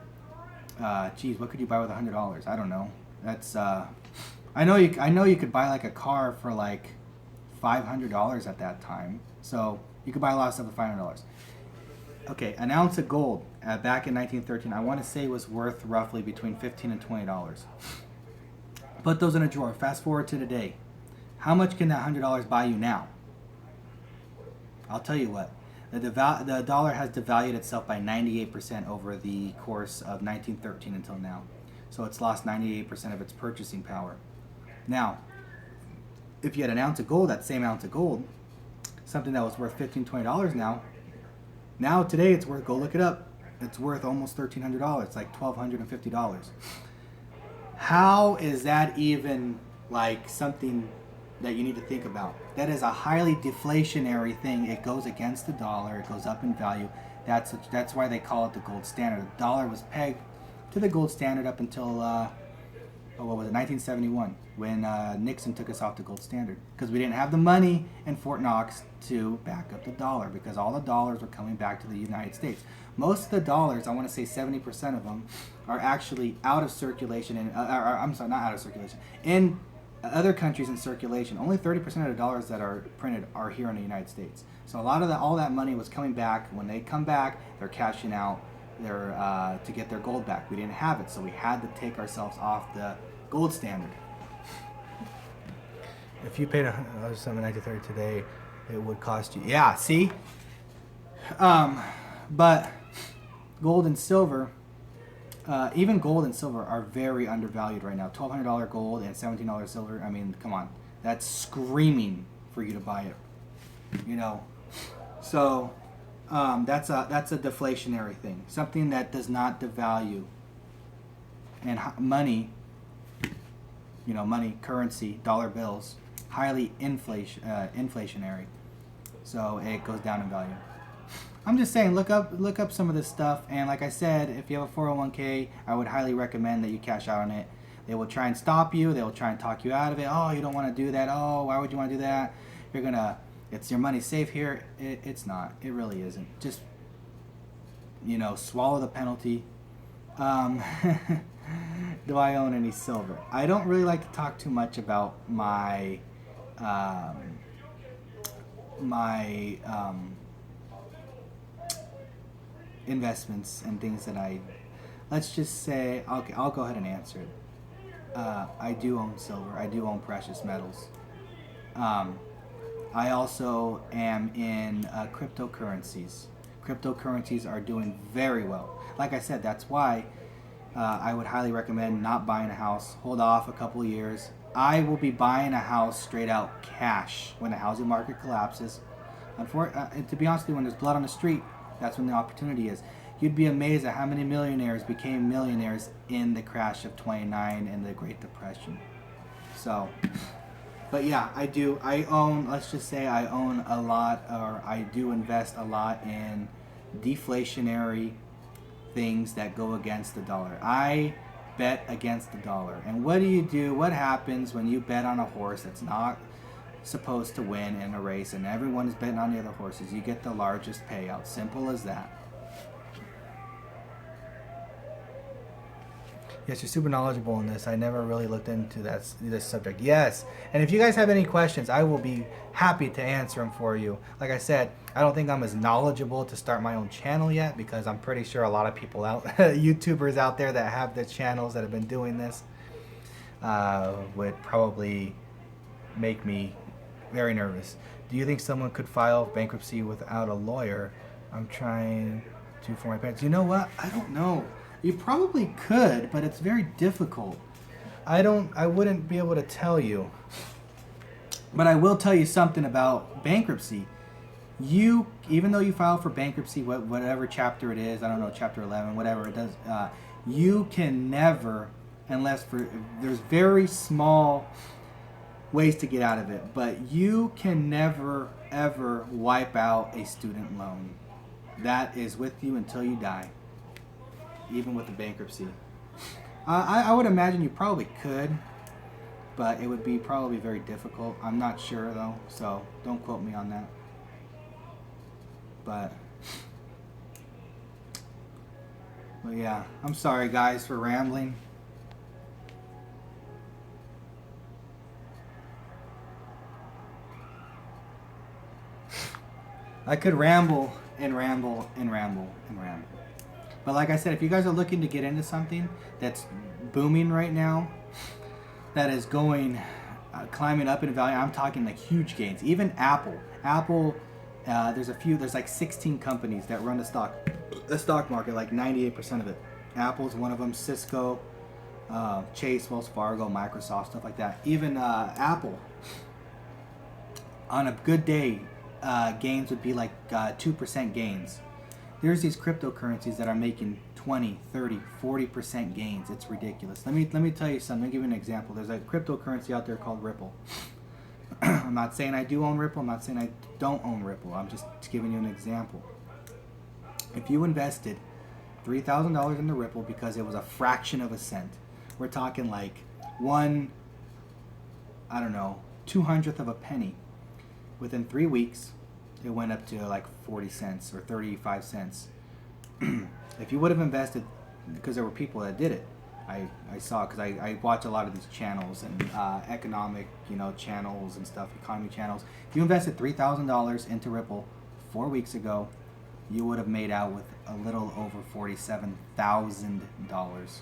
A: what could you buy with $100? I don't know. That's I know you could buy like a car for like $500 at that time. So you could buy a lot of stuff with $500. Okay, an ounce of gold back in 1913, I want to say was worth roughly between $15 and $20. Put those in a drawer. Fast forward to today. How much can that $100 buy you now? I'll tell you what. The dollar has devalued itself by 98% over the course of 1913 until now. So it's lost 98% of its purchasing power. Now, if you had an ounce of gold, that same ounce of gold, something that was worth $15, $20 now today it's worth, go look it up, it's worth almost $1,300. It's like $1,250. How is that even like something that you need to think about? That is a highly deflationary thing. It goes against the dollar. It goes up in value. That's why they call it the gold standard. The dollar was pegged to the gold standard up until what was it, 1971, when Nixon took us off the gold standard, because we didn't have the money in Fort Knox to back up the dollar, because all the dollars were coming back to the United States. Most of the dollars, I want to say 70% of them, are actually out of circulation, and I'm sorry, not out of circulation, in other countries in circulation. Only 30% of the dollars that are printed are here in the United States. So a lot of all that money was coming back. When they come back, they're cashing out to get their gold back. We didn't have it, so we had to take ourselves off the gold standard. If you paid $107.93 today, it would cost you. Yeah, see. But gold and silver. Even gold and silver are very undervalued right now. $1,200 gold and $17 silver. I mean, come on, that's screaming for you to buy it. You know, so that's a deflationary thing. Something that does not devalue. And money, you know, money, currency, dollar bills, highly inflationary. So it goes down in value. I'm just saying, look up some of this stuff, and like I said, if you have a 401k, I would highly recommend that you cash out on it. They will try and stop you. They will try and talk you out of it. Oh, you don't want to do that. Oh, why would you want to do that? It's your money safe here. It's not. It really isn't. Just, you know, swallow the penalty. Do I own any silver? I don't really like to talk too much about my investments and things that let's just say, okay, I'll go ahead and answer it. I do own silver. I do own precious metals. I also am in cryptocurrencies. Cryptocurrencies are doing very well. Like I said, that's why I would highly recommend not buying a house. Hold off a couple of years. I will be buying a house straight out cash when the housing market collapses. To be honest with you, when there's blood on the street, that's when the opportunity is. You'd be amazed at how many millionaires became millionaires in the crash of '29 and the Great Depression. So, but yeah, I own, let's just say I own a lot, or I do invest a lot in deflationary things that go against the dollar. I bet against the dollar. And what do? What happens when you bet on a horse that's not supposed to win in a race, and everyone is betting on the other horses? You get the largest payout. Simple as that. Yes, you're super knowledgeable in this. I never really looked into this subject. Yes, and if you guys have any questions, I will be happy to answer them for you. Like I said, I don't think I'm as knowledgeable to start my own channel yet, because I'm pretty sure a lot of people YouTubers out there that have the channels that have been doing this would probably make me very nervous. Do you think someone could file bankruptcy without a lawyer? I'm trying to for my parents. You know what? I don't know. You probably could, but it's very difficult. I wouldn't be able to tell you. But I will tell you something about bankruptcy. Even though you file for bankruptcy, whatever chapter it is, I don't know, chapter 11, whatever it does, you can never, there's very small ways to get out of it, but you can never, ever wipe out a student loan. That is with you until you die. Even with the bankruptcy. I would imagine you probably could, but it would be probably very difficult. I'm not sure though, so don't quote me on that. But yeah, I'm sorry guys for rambling. I could ramble and ramble and ramble and ramble. But like I said, if you guys are looking to get into something that's booming right now, that is going, climbing up in value. I'm talking like huge gains. Even Apple. There's like 16 companies that run the stock market, like 98% of it. Apple's one of them. Cisco, Chase, Wells Fargo, Microsoft, stuff like that. Even Apple, on a good day, gains would be like 2% gains. There's these cryptocurrencies that are making 20, 30, 40% gains. It's ridiculous. Let me tell you something. Let me give you an example. There's a cryptocurrency out there called Ripple. I'm not saying I do own Ripple. I'm not saying I don't own Ripple. I'm just giving you an example. If you invested $3,000 into Ripple because it was a fraction of a cent, we're talking like 2/100th of a penny. Within 3 weeks, it went up to like 40 cents or 35 cents. If you would have invested, because there were people that did it, I saw, because I watch a lot of these channels and economic, channels and stuff, economy channels. If you invested $3,000 into Ripple 4 weeks ago, you would have made out with a little over $47,000.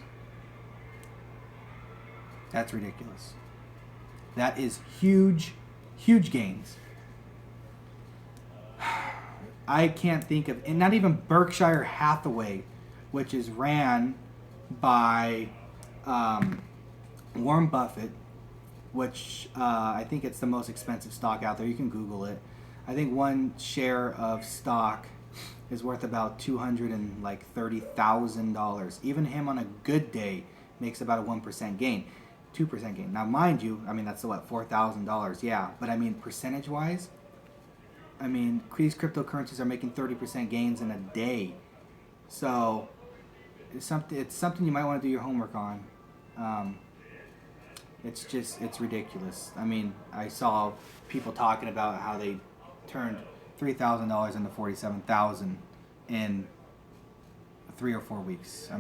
A: That's ridiculous. That is huge, huge gains. I can't think of, and not even Berkshire Hathaway, which is ran by Warren Buffett, which I think it's the most expensive stock out there. You can Google it. I think one share of stock is worth about $230,000. Even him on a good day makes about a 1% gain, 2% gain. Now, mind you, that's what, $4,000? Yeah, but percentage-wise, these cryptocurrencies are making 30% gains in a day. So it's something you might want to do your homework on. It's ridiculous. I saw people talking about how they turned $3,000 into $47,000 in 3 or 4 weeks.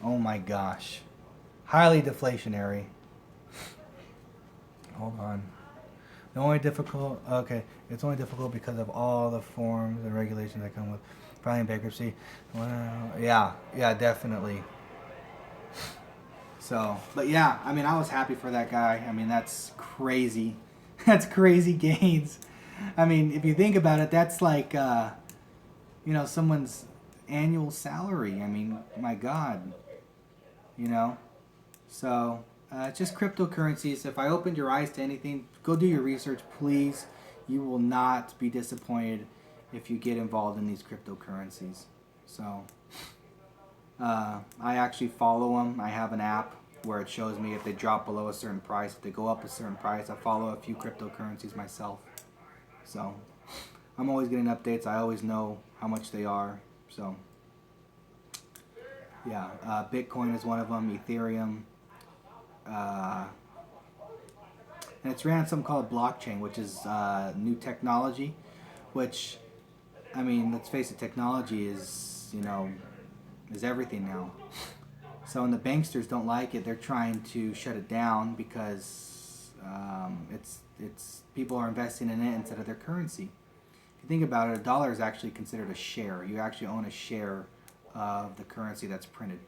A: Oh my gosh. Highly deflationary. Hold on. It's only difficult because of all the forms and regulations that come with filing bankruptcy. Well, yeah, definitely. So, but yeah, I was happy for that guy. That's crazy. That's crazy gains. If you think about it, that's like, someone's annual salary. My God. So, just cryptocurrencies. If I opened your eyes to anything, go do your research, please. You will not be disappointed if you get involved in these cryptocurrencies. So, I actually follow them. I have an app where it shows me if they drop below a certain price, if they go up a certain price. I follow a few cryptocurrencies myself. So, I'm always getting updates. I always know how much they are. So, yeah, Bitcoin is one of them, Ethereum. And it's ran on something called blockchain, which is new technology, which, let's face it, technology is everything now. So, and the banksters don't like it. They're trying to shut it down because it's people are investing in it instead of their currency. If you think about it, a dollar is actually considered a share. You actually own a share of the currency that's printed.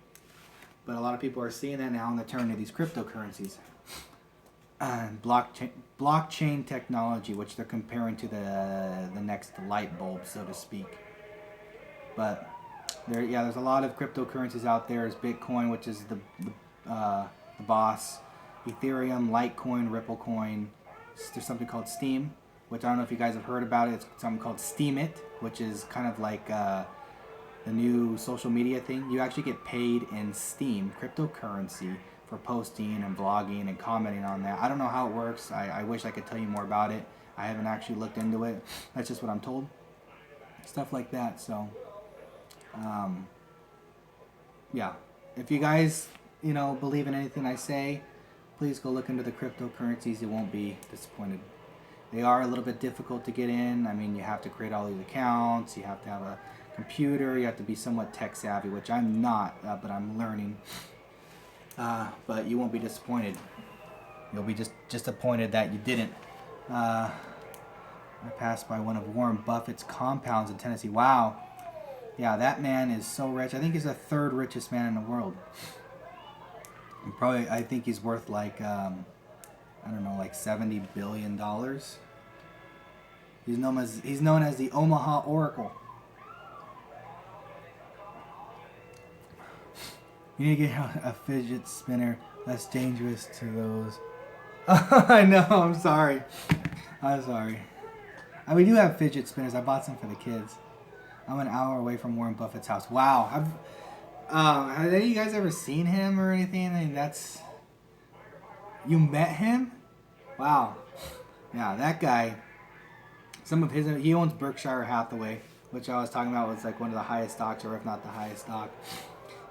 A: But a lot of people are seeing that now, and they're turning to these cryptocurrencies. Blockchain technology, which they're comparing to the next light bulb, so to speak. But there's a lot of cryptocurrencies out there. There's Bitcoin, which is the boss. Ethereum, Litecoin, Ripplecoin. There's something called Steam, which I don't know if you guys have heard about it. It's something called Steemit, which is kind of like the new social media thing. You actually get paid in Steam, cryptocurrency, for posting and vlogging and commenting on that. I don't know how it works. I wish I could tell you more about it. I haven't actually looked into it. That's just what I'm told. Stuff like that. So, yeah. If you guys, believe in anything I say, please go look into the cryptocurrencies. You won't be disappointed. They are a little bit difficult to get in. You have to create all these accounts. You have to have a computer. You have to be somewhat tech savvy, which I'm not, but I'm learning. But you won't be disappointed. You'll be just disappointed that you didn't. I passed by one of Warren Buffett's compounds in Tennessee. Wow. Yeah, that man is so rich. I think he's the third richest man in the world. I think he's worth like I don't know, like $70 billion. He's known as the Omaha Oracle. You need to get a fidget spinner less dangerous to those. I know. I'm sorry. I'm sorry. We do have fidget spinners. I bought some for the kids. I'm an hour away from Warren Buffett's house. Wow. Have any of you guys ever seen him or anything? I mean, that's... You met him? Wow. Yeah, that guy... Some of his... He owns Berkshire Hathaway, which I was talking about was like one of the highest stocks, or if not the highest stock.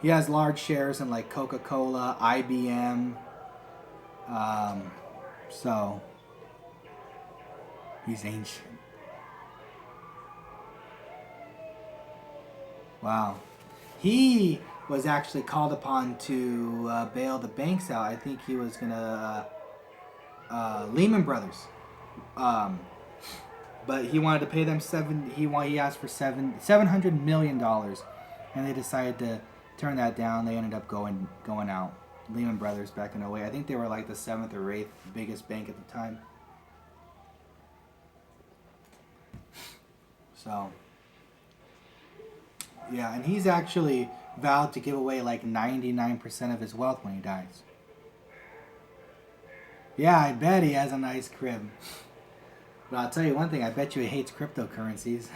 A: He has large shares in like Coca-Cola, IBM. So... He's ancient. Wow. He was actually called upon to bail the banks out. I think he was going to... Lehman Brothers. But he wanted to pay them he asked for $700 million. And they decided to turn that down. They ended up going out. Lehman Brothers back in 08. I think they were like the 7th or 8th biggest bank at the time. So... Yeah, and he's actually vowed to give away like 99% of his wealth when he dies. Yeah, I bet he has a nice crib. But I'll tell you one thing, I bet you he hates cryptocurrencies.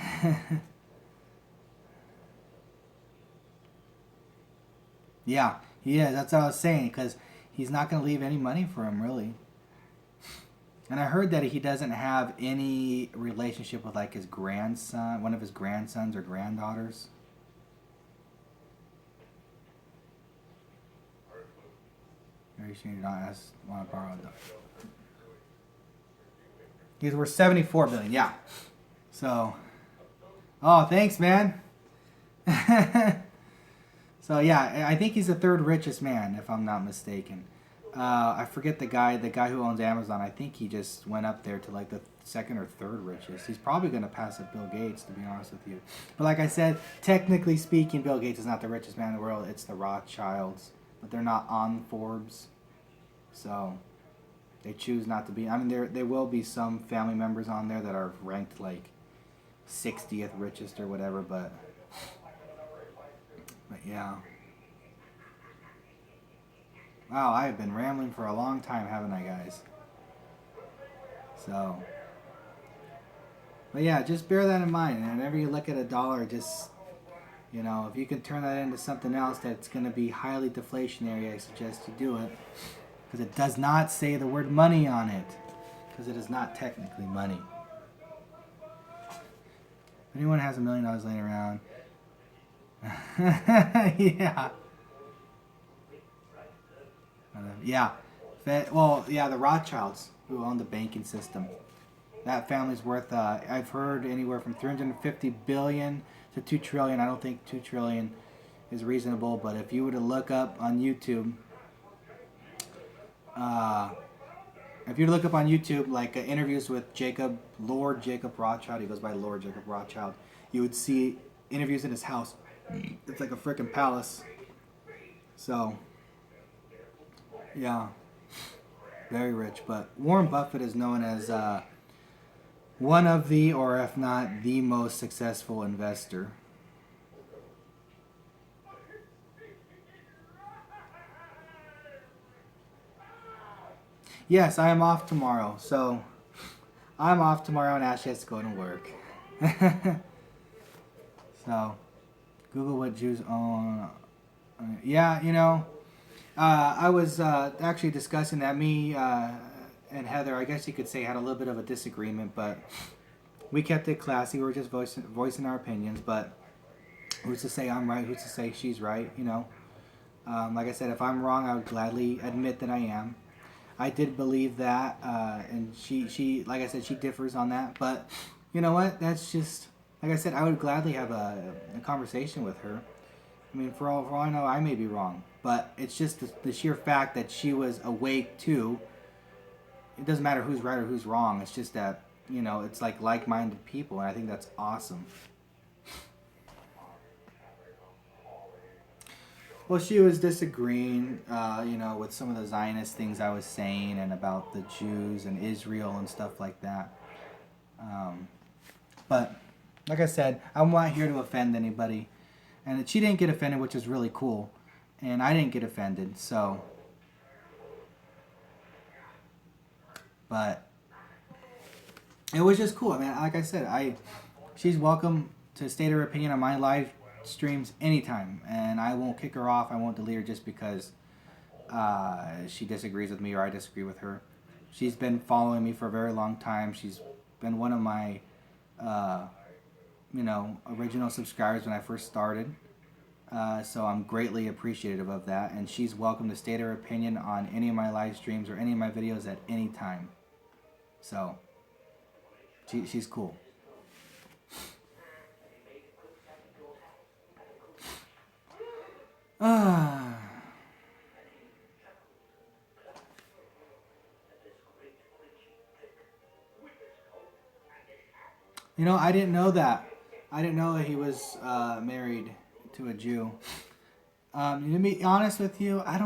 A: Yeah, he is. That's what I was saying, because he's not going to leave any money for him, really. And I heard that he doesn't have any relationship with like his grandson, one of his grandsons or granddaughters. Very sure you don't want to borrow them. He's worth $74 billion. Yeah. So, oh, thanks, man. So yeah, I think he's the third richest man, if I'm not mistaken. I forget the guy who owns Amazon. I think he just went up there to like the second or third richest. He's probably going to pass up Bill Gates, to be honest with you. But like I said, technically speaking, Bill Gates is not the richest man in the world. It's the Rothschilds. But they're not on Forbes, so they choose not to be. I mean, there will be some family members on there that are ranked like 60th richest or whatever, but yeah. Wow, I have been rambling for a long time, haven't I, guys? So, but yeah, just bear that in mind. And whenever you look at a dollar, just... You know, if you can turn that into something else that's going to be highly deflationary, I suggest you do it. Because it does not say the word money on it. Because it is not technically money. If anyone has $1 million laying around... Yeah. Yeah. The Rothschilds, who own the banking system. That family's worth, I've heard, anywhere from $350 billion to $2 trillion. I don't think $2 trillion is reasonable, but if you were to look up on YouTube, like interviews with Lord Jacob Rothschild, he goes by Lord Jacob Rothschild, you would see interviews in his house. It's like a freaking palace. So, yeah, very rich. But Warren Buffett is known as one of the, or if not the most successful investor. Yes, I am off tomorrow. So, I'm off tomorrow and Ashley has to go to work. So, Google what Jews own. Yeah, you know, I was actually discussing that. Me and Heather, I guess you could say, had a little bit of a disagreement, but we kept it classy. We were just voicing our opinions, but who's to say I'm right? Who's to say she's right? You know, like I said, if I'm wrong, I would gladly admit that I am. I did believe that, and she, like I said, she differs on that. But you know what? That's just, like I said, I would gladly have a conversation with her. I mean, for all I know, I may be wrong, but it's just the sheer fact that she was awake too. It doesn't matter who's right or who's wrong. It's just that, you know, it's like like-minded people, and I think that's awesome. Well, she was disagreeing, with some of the Zionist things I was saying and about the Jews and Israel and stuff like that. But like I said, I'm not here to offend anybody, and she didn't get offended, which is really cool, and I didn't get offended. So, but it was just cool. I mean, like I said, she's welcome to state her opinion on my live streams anytime, and I won't kick her off. I won't delete her just because she disagrees with me or I disagree with her. She's been following me for a very long time. She's been one of my original subscribers when I first started. So I'm greatly appreciative of that, and she's welcome to state her opinion on any of my live streams or any of my videos at any time. So she's cool. I didn't know that. I didn't know that he was married to a Jew. To be honest with you, I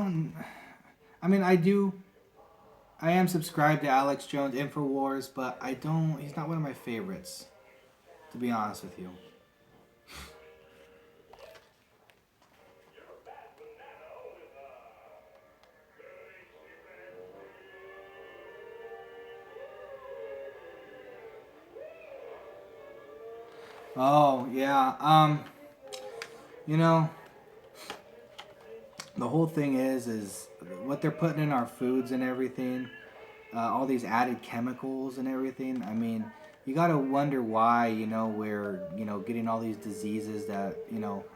A: am subscribed to Alex Jones Infowars, but he's not one of my favorites, to be honest with you. Oh, yeah. The whole thing is what they're putting in our foods and everything, all these added chemicals and everything. I mean, you got to wonder why, we're, getting all these diseases that,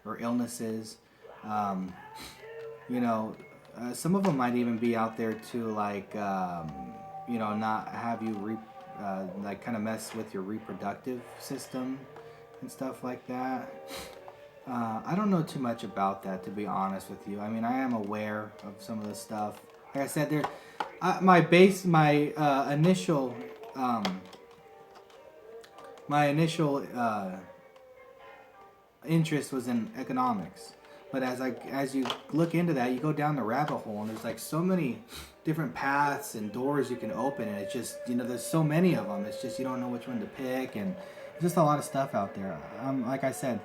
A: or illnesses. Some of them might even be out there to, like, not have you, kind of mess with your reproductive system and stuff like that. I don't know too much about that, to be honest with you. I mean, I am aware of some of the stuff. Like I said, my initial interest was in economics. But as you look into that, you go down the rabbit hole, and there's like so many different paths and doors you can open, and it's just, there's so many of them. It's just you don't know which one to pick, and there's just a lot of stuff out there. Like I said,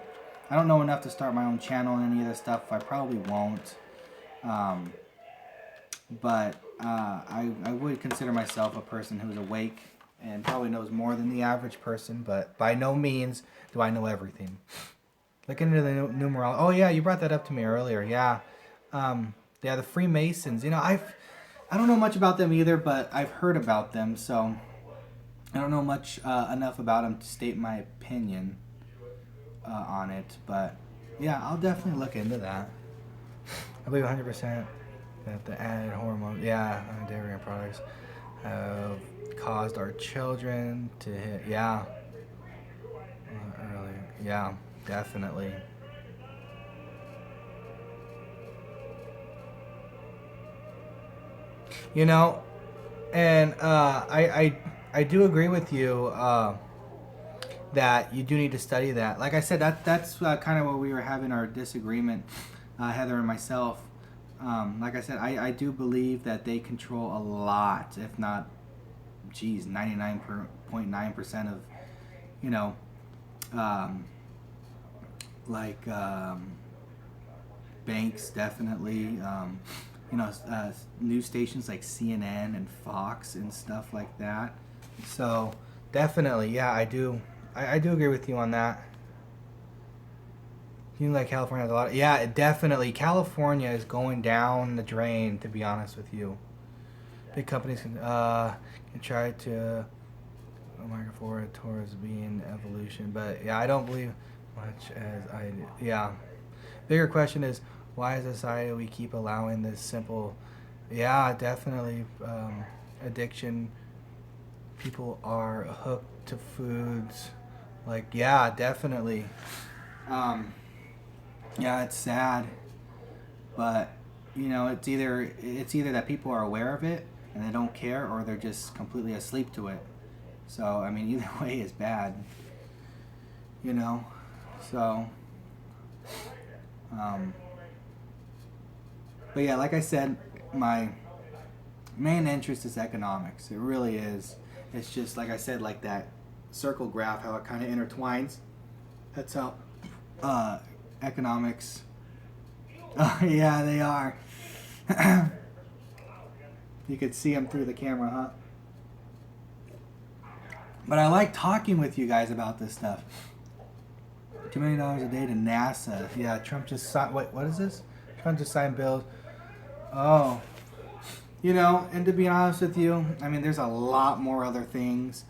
A: I don't know enough to start my own channel and any of this stuff. I probably won't. But I would consider myself a person who's awake and probably knows more than the average person, but by no means do I know everything. Look into the numerology. Oh yeah, you brought that up to me earlier. Yeah. The Freemasons. I don't know much about them either, but I've heard about them, so I don't know much enough about them to state my opinion on it, but yeah, I'll definitely look into that. I believe 100% that the added hormones, dairy and products have caused our children to hit, early, definitely. And I do agree with you that you do need to study that. Like I said, that's kind of what we were having our disagreement, Heather and myself. Like I said, I do believe that they control a lot, if not, 99.9% of, banks, definitely. News stations like CNN and Fox and stuff like that. So definitely, I do agree with you on that. You like California has a lot. Definitely. California is going down the drain, to be honest with you. Big companies can try to market forward towards being evolution, but I don't believe much as I do. Bigger question is, why as a society we keep allowing this simple? Definitely addiction. People are hooked to foods. Definitely. It's sad, but it's either that people are aware of it and they don't care, or they're just completely asleep to it. So I mean, either way is bad. So But yeah, like I said, my main interest is economics. It really is. It's just like I said, like that circle graph, how it kind of intertwines. That's how economics. Oh, yeah, they are. You could see them through the camera, huh? But I like talking with you guys about this stuff. $2 million a day to NASA. Yeah, Trump just signed. Wait, what is this? Trump just signed bills. Oh, you know, and to be honest with you, I mean, there's a lot more other things.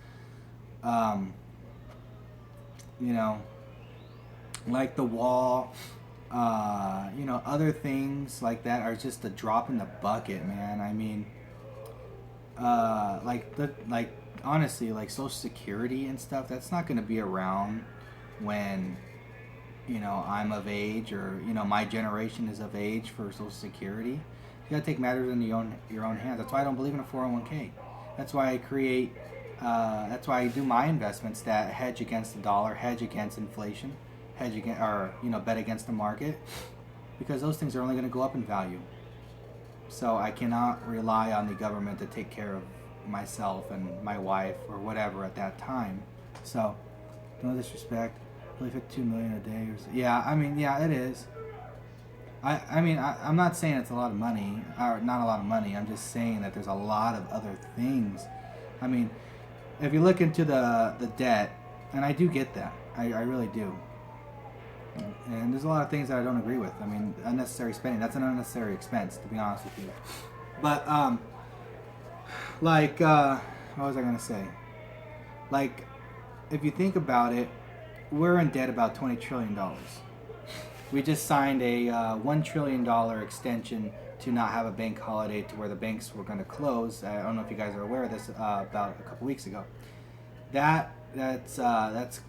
A: Um, you know, like the wall. You know, other things like that are just a drop in the bucket, man. I mean, like honestly, like Social Security and stuff. That's not going to be around when I'm of age, or my generation is of age for Social Security. You got to take matters into your own hands. That's why I don't believe in a 401k. That's why I create. That's why I do my investments that hedge against the dollar, hedge against inflation, hedge against, or bet against the market, because those things are only going to go up in value. So I cannot rely on the government to take care of myself and my wife or whatever at that time. So, no disrespect. Only $52 million a day, or so. Yeah, I mean, yeah, it is. I'm not saying it's a lot of money, or not a lot of money. I'm just saying that there's a lot of other things. I mean, if you look into the debt, and I do get that, I really do. And there's a lot of things that I don't agree with. I mean, unnecessary spending, that's an unnecessary expense, to be honest with you. But, what was I going to say? Like, if you think about it, we're in debt about $20 trillion. We just signed a $1 trillion extension to not have a bank holiday, to where the banks were going to close. I don't know if you guys are aware of this, about a couple weeks ago. That's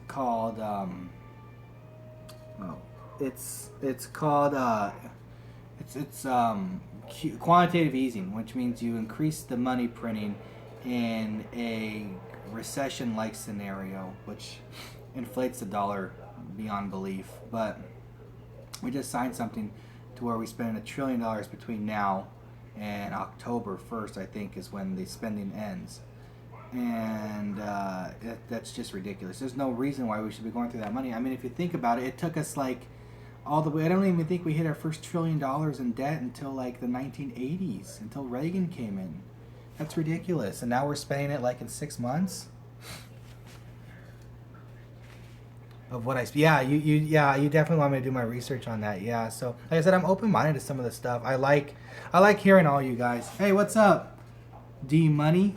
A: called it's called quantitative easing, which means you increase the money printing in a recession-like scenario, which inflates the dollar beyond belief. But we just signed something to where we spend $1 trillion between now and October 1st, I think, is when the spending ends. And that's just ridiculous. There's no reason why we should be going through that money. I mean, if you think about it, it took us like all the way. I don't even think we hit our first $1 trillion in debt until like the 1980s, until Reagan came in. That's ridiculous. And now we're spending it like in 6 months. Of what you definitely want me to do my research on that. Yeah, so like I said, I'm open-minded to some of the stuff. I like hearing all you guys. Hey, what's up, D Money?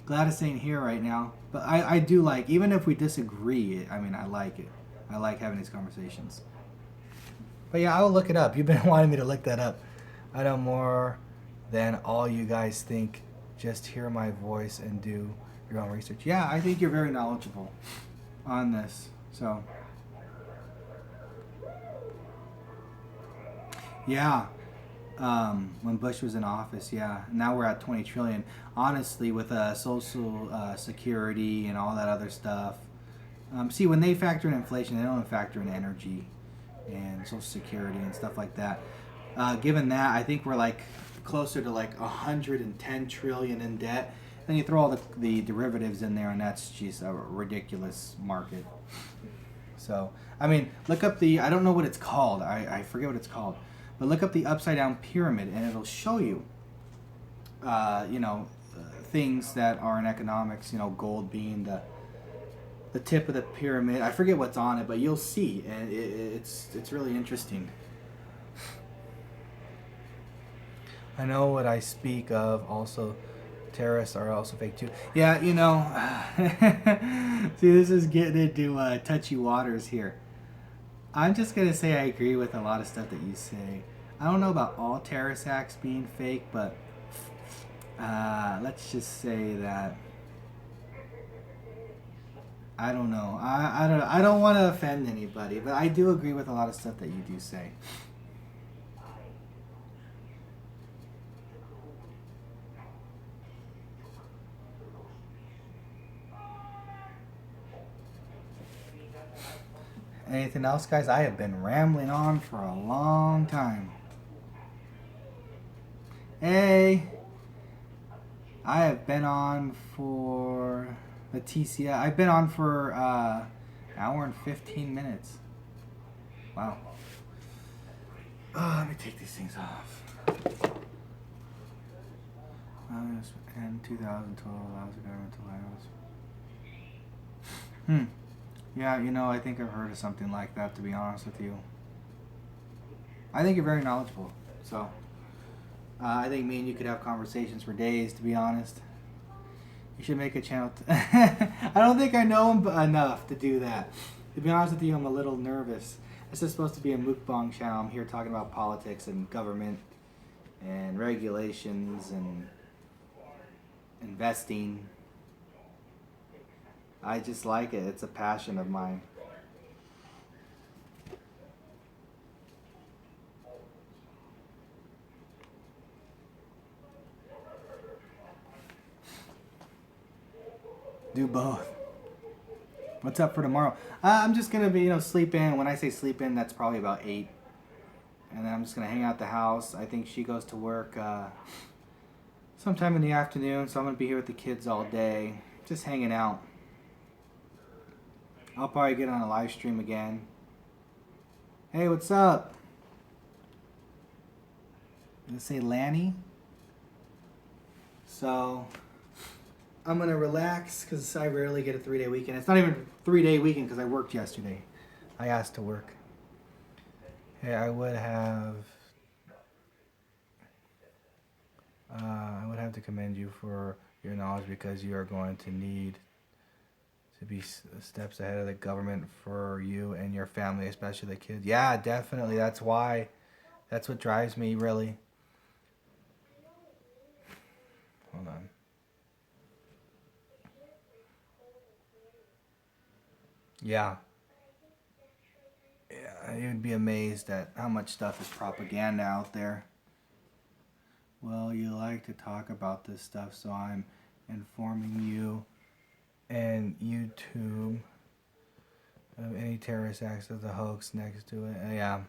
A: Gladys ain't here right now, but I do like, even if we disagree, I mean, I like it. I like having these conversations. But yeah, I'll look it up. You've been wanting me to look that up. I know more than all you guys think. Just hear my voice and do your own research. Yeah, I think you're very knowledgeable on this. So, yeah, when Bush was in office, yeah. Now we're at 20 trillion. Honestly, with Social Security and all that other stuff. See, when they factor in inflation, they don't factor in energy and Social Security and stuff like that. Given that, I think we're like closer to like 110 trillion in debt. Then you throw all the derivatives in there, and that's just a ridiculous market. So, I mean, look up I don't know what it's called. I forget what it's called. But look up the upside down pyramid, and it'll show you, things that are in economics, gold being the tip of the pyramid. I forget what's on it, but you'll see, and it's really interesting. I know what I speak of. Also, terrorists are also fake too. Yeah, see, this is getting into touchy waters here. I'm just gonna say I agree with a lot of stuff that you say. I don't know about all terrorist acts being fake, but let's just say that I don't know. I don't want to offend anybody, but I do agree with a lot of stuff that you do say. Anything else, guys? I have been rambling on for a long time. Hey, I have been on for the TCI. I've been on for an hour and 15 minutes. Wow. Let me take these things off. In 2012, allows the government to allow us. Yeah, I think I've heard of something like that, to be honest with you. I think you're very knowledgeable. So, I think me and you could have conversations for days, to be honest. You should make a channel. I don't think I know enough to do that. To be honest with you, I'm a little nervous. This is supposed to be a mukbang channel. I'm here talking about politics and government and regulations and investing. I just like it. It's a passion of mine. Do both. What's up for tomorrow? I'm just gonna be, sleep in. When I say sleep in, that's probably about 8. And then I'm just gonna hang out at the house. I think she goes to work sometime in the afternoon, so I'm gonna be here with the kids all day, just hanging out. I'll probably get on a live stream again. Hey, what's up? Let's say Lanny. So I'm gonna relax because I rarely get a 3-day weekend. It's not even a 3-day weekend because I worked yesterday. I asked to work. Hey, I would have to commend you for your knowledge because you are going to need to be steps ahead of the government for you and your family, especially the kids. Yeah, definitely. That's what drives me, really. Hold on. Yeah. You'd be amazed at how much stuff is propaganda out there. Well, you like to talk about this stuff, so I'm informing you and YouTube of any terrorist acts of the hoax next to it. Yeah.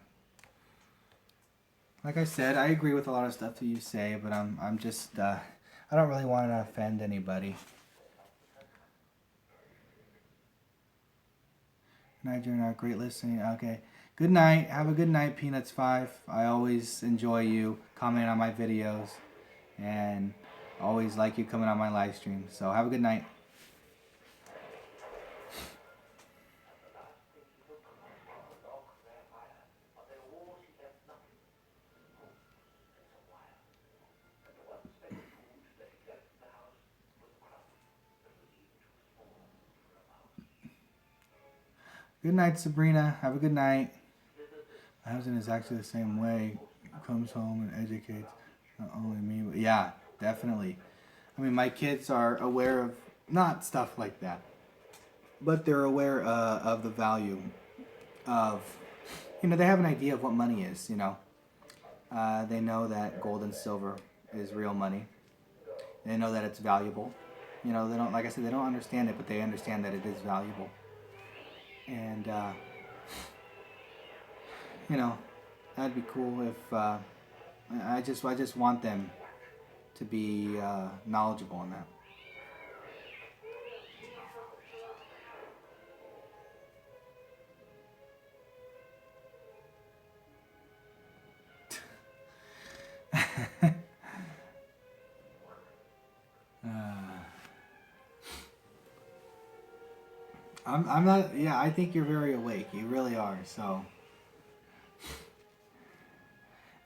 A: Like I said, I agree with a lot of stuff that you say, but I'm just I don't really want to offend anybody. Night, you're not great listening. Okay. Good night. Have a good night, Peanuts 5. I always enjoy you commenting on my videos and always like you coming on my live stream. So have a good night. Good night, Sabrina. Have a good night. My husband is actually the same way. Comes home and educates not only me, but yeah, definitely. I mean, my kids are aware of not stuff like that, but they're aware of the value of, they have an idea of what money is, They know that gold and silver is real money. They know that it's valuable. They don't, like I said, they don't understand it, but they understand that it is valuable. And, that'd be cool if, I just want them to be knowledgeable on that. I'm not. Yeah, I think you're very awake. You really are. So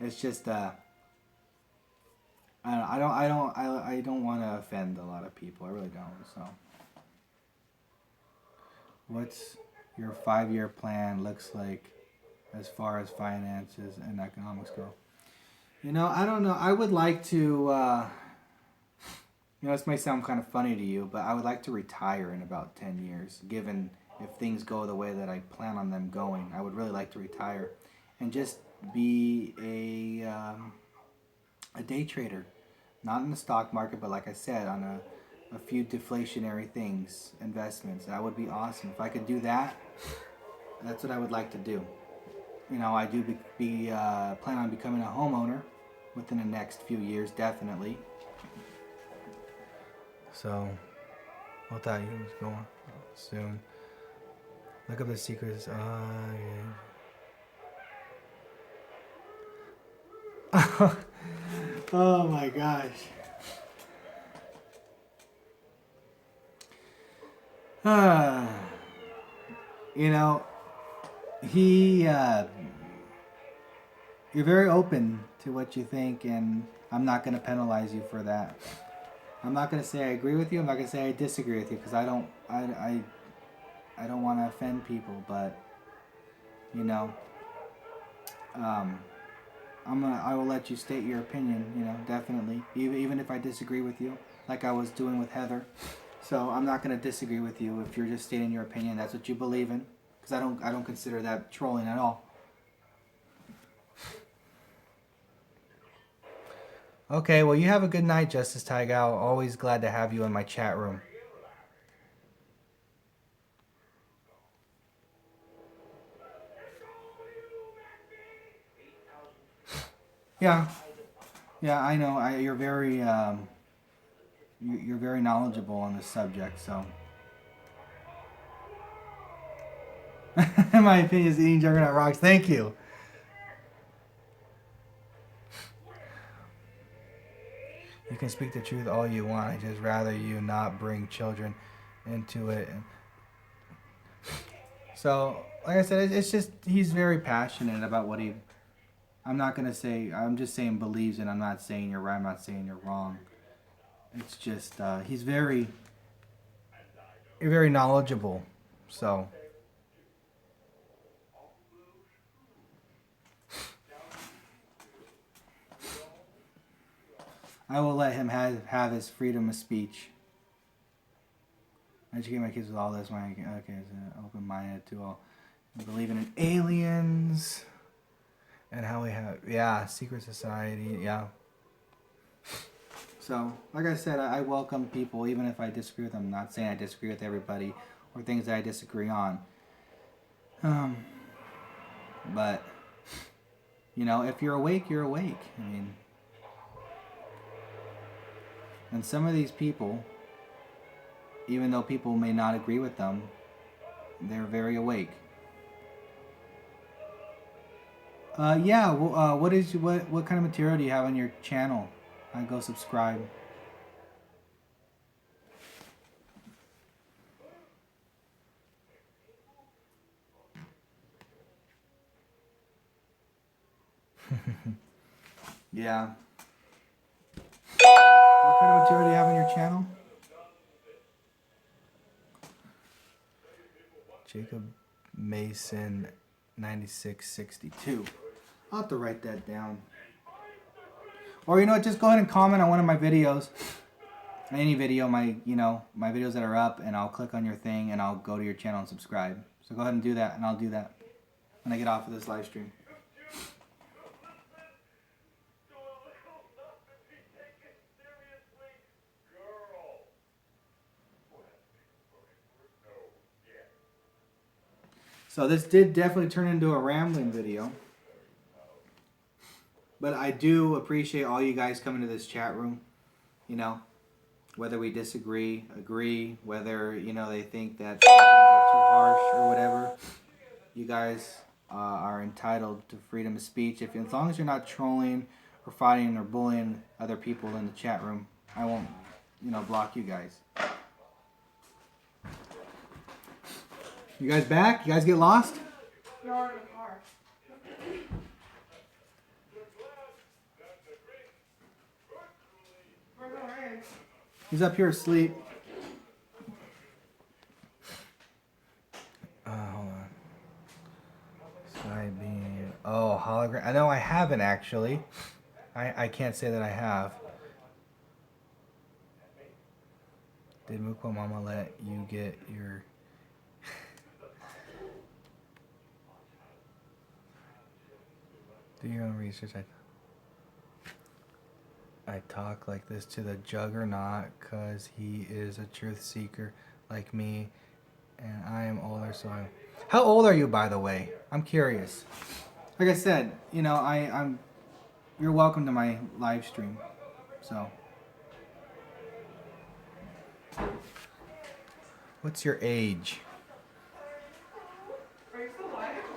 A: it's just I don't want to offend a lot of people. I really don't. So what's your 5-year plan looks like as far as finances and economics go? I don't know. I would like to. This may sound kind of funny to you, but I would like to retire in about 10 years, given if things go the way that I plan on them going. I would really like to retire and just be a day trader. Not in the stock market, but like I said, on a few deflationary things, investments. That would be awesome. If I could do that, that's what I would like to do. I do plan on becoming a homeowner within the next few years, definitely. So, I thought he was going soon. Look up the secrets. Yeah. Oh my gosh. You know, you're very open to what you think, and I'm not going to penalize you for that. I'm not going to say I agree with you. I'm not going to say I disagree with you, because I don't want to offend people, but you know, I will let you state your opinion, you know, definitely, even if I disagree with you, like I was doing with Heather. So I'm not going to disagree with you if you're just stating your opinion. That's what you believe in, because I don't consider that trolling at all. Okay, well, you have a good night, Justice Taigal. Always glad to have you in my chat room. Yeah, I know. You're very you're very knowledgeable on this subject, so. My opinion is eating Juggernaut rocks. Thank you. You can speak the truth all you want. I just rather you not bring children into it. So, like I said, it's just he's very passionate about what he. I'm not gonna say. I'm just saying believes in. I'm not saying you're right. I'm not saying you're wrong. It's just he's very knowledgeable. So. I will let him have his freedom of speech. I educate my kids with all this. Okay, open-minded to all, believing in aliens, and how we have secret society, So, like I said, I welcome people, even if I disagree with them. I'm not saying I disagree with everybody or things that I disagree on. But you know, if you're awake, you're awake. I mean. And some of these people, even though people may not agree with them, they're very awake. Yeah. Well, what kind of material do you have on your channel? Go subscribe. Yeah. What kind of material do you have on your channel? Jacob Mason 9662. I'll have to write that down. Or you know what, just go ahead and comment on one of my videos. Any video, my videos that are up, and I'll click on your thing and I'll go to your channel and subscribe. So go ahead and do that, and I'll do that when I get off of this live stream. So this did definitely turn into a rambling video. But I do appreciate all you guys coming to this chat room. You know, whether we disagree, agree, whether, you know, they think that things are too harsh or whatever. You guys are entitled to freedom of speech. As long as you're not trolling or fighting or bullying other people in the chat room, I won't, block you guys. You guys back? You guys get lost?
B: You're in the car.
A: He's up here asleep. Hold on. Side beam. Oh, hologram. I know I haven't actually. I can't say that I have. Did Mukwa Mama let you get your... Do your own research. I talk like this to the Juggernaut because he is a truth seeker like me, and I am older, so I'm... How old are you, by the way? I'm curious. Like I said, I'm you're welcome to my live stream. So, what's your age?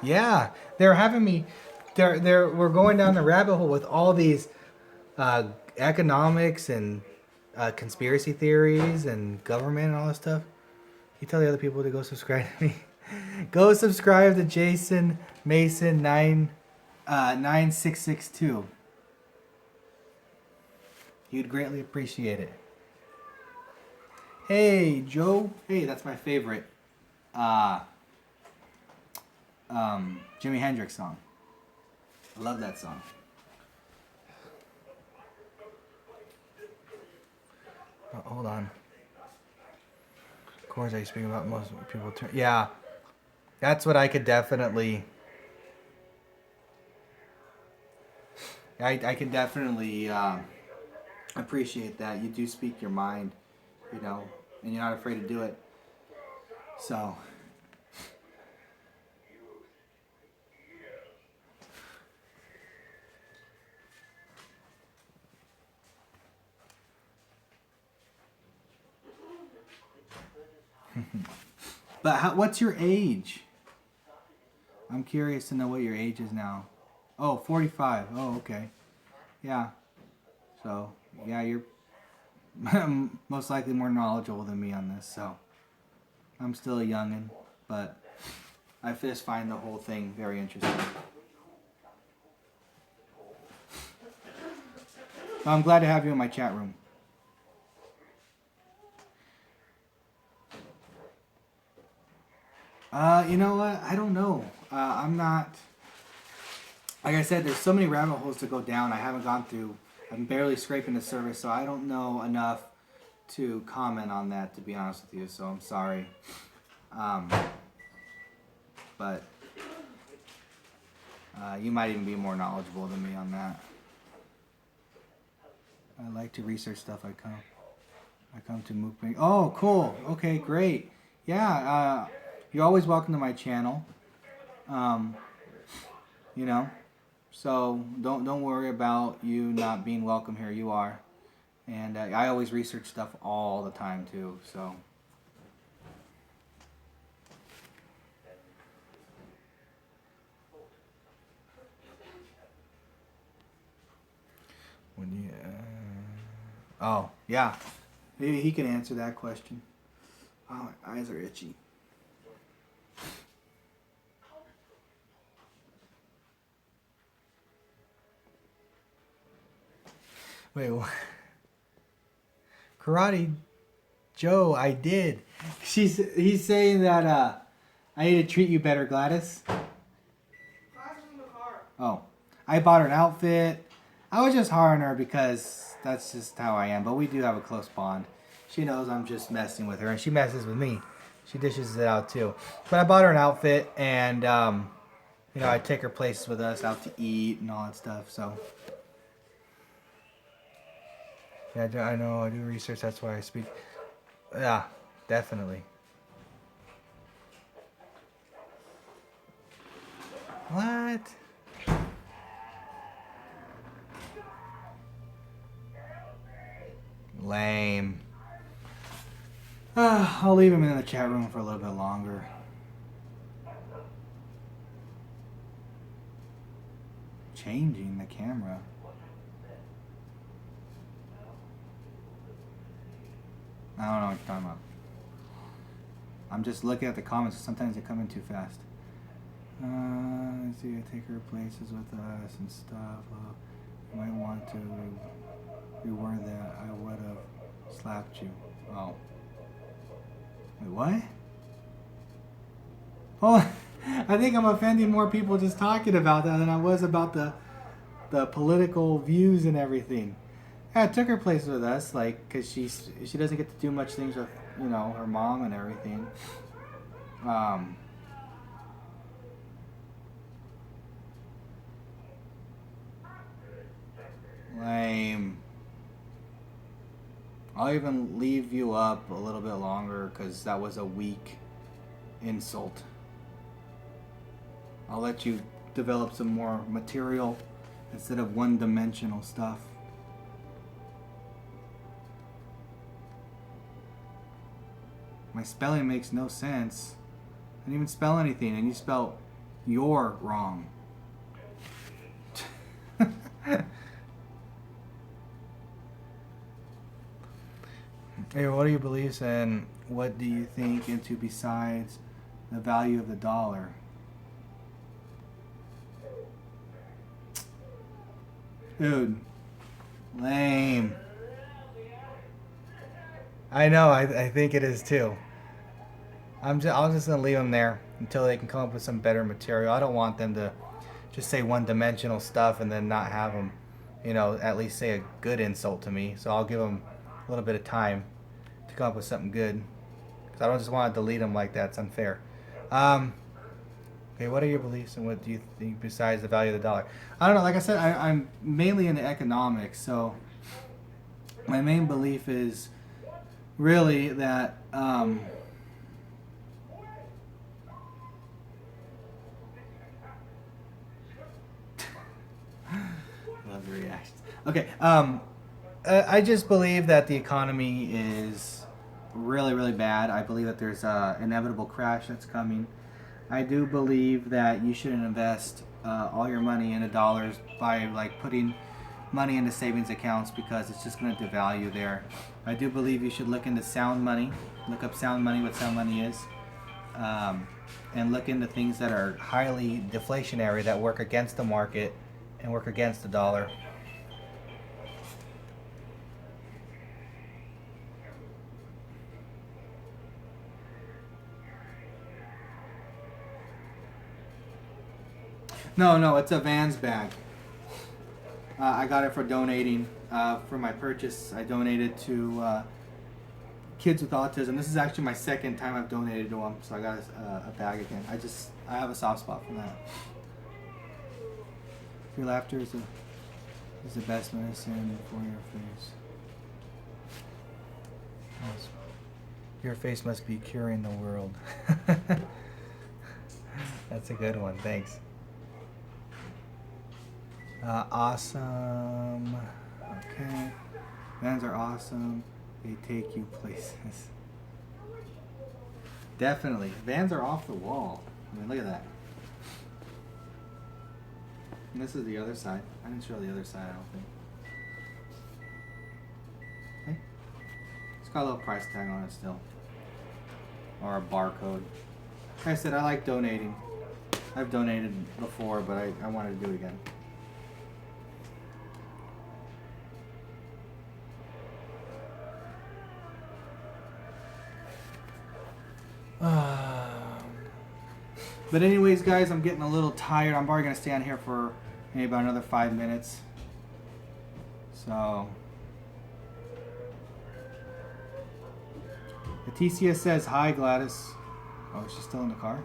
A: Yeah, they're having me. We're going down the rabbit hole with all these economics and conspiracy theories and government and all this stuff. You tell the other people to go subscribe to me. Go subscribe to Jason Mason 9662. You'd greatly appreciate it. Hey Joe. Hey, that's my favorite. Jimi Hendrix song. I love that song. Oh, hold on. Of course, I speak about most people. Yeah, that's what I could definitely. I can definitely appreciate that. You do speak your mind, you know, and you're not afraid to do it. So. But what's your age? I'm curious to know what your age is now. Oh, 45. Oh, okay. Yeah. So, yeah, you're most likely more knowledgeable than me on this. So, I'm still a youngin', but I just find the whole thing very interesting. So I'm glad to have you in my chat room. You know what? I don't know. I'm not. Like I said, there's so many rabbit holes to go down. I haven't gone through. I'm barely scraping the surface, so I don't know enough to comment on that, to be honest with you. So I'm sorry. But you might even be more knowledgeable than me on that. I like to research stuff. I come to mukbang. Oh, cool. Okay, great. Yeah. You're always welcome to my channel. You know, so don't worry about you not being welcome here. You are, and I always research stuff all the time too. So. When you, oh yeah, maybe he can answer that question. Oh, my eyes are itchy. Wait, what? Karate Joe, I did. He's saying that I need to treat you better, Gladys.
C: Gladys in the car.
A: Oh, I bought her an outfit. I was just harring her because that's just how I am. But we do have a close bond. She knows I'm just messing with her, and she messes with me. She dishes it out too. But I bought her an outfit, and you know, I take her places with us, out to eat and all that stuff. So. Yeah, I know. I do research. That's why I speak. Yeah, definitely. What? Lame. I'll leave him in the chat room for a little bit longer. Changing the camera. I don't know what you're talking about. I'm just looking at the comments. Sometimes they come in too fast. Let's see, I take her places with us and stuff. You might want to reword that. I would have slapped you. Oh. Wait, what? Oh, I think I'm offending more people just talking about that than I was about the political views and everything. Yeah, I took her places with us, like, cause she doesn't get to do much things with, you know, her mom and everything. Lame. I'll even leave you up a little bit longer, cause that was a weak insult. I'll let you develop some more material instead of one-dimensional stuff. My spelling makes no sense. I didn't even spell anything, and you spelled "you're" wrong. Hey, what are your beliefs and what do you think into besides the value of the dollar? Dude, lame. I know, I think it is too. I'm just gonna leave them there until they can come up with some better material. I don't want them to just say one-dimensional stuff and then not have them, at least say a good insult to me. So I'll give them a little bit of time to come up with something good. Because I don't just want to delete them like that. It's unfair. Okay, what are your beliefs and what do you think besides the value of the dollar? I don't know. Like I said, I'm mainly into economics. So my main belief is really that love the reactions. Okay, I just believe that the economy is really, really bad. I believe that there's an inevitable crash that's coming. I do believe that you shouldn't invest all your money into dollars by putting money into savings accounts because it's just going to devalue there. I do believe you should look into sound money. Look up sound money, what sound money is. And look into things that are highly deflationary that work against the market and work against the dollar. No, it's a Vans bag. I got it for donating. For my purchase, I donated to kids with autism. This is actually my second time I've donated to them, so I got a bag again. I have a soft spot for that. Your laughter is the best medicine for your face. Yes. Your face must be curing the world. That's a good one. Thanks. Awesome. Okay. Vans are awesome. They take you places. Definitely. Vans are off the wall. I mean, look at that. And this is the other side. I didn't show the other side, I don't think. Okay. It's got a little price tag on it still. Or a barcode. Like I said, I like donating. I've donated before, but I wanted to do it again. But anyways, guys, I'm getting a little tired. I'm probably going to stay on here for maybe about another 5 minutes. So, the TCS says, hi, Gladys. Oh, is she still in the car?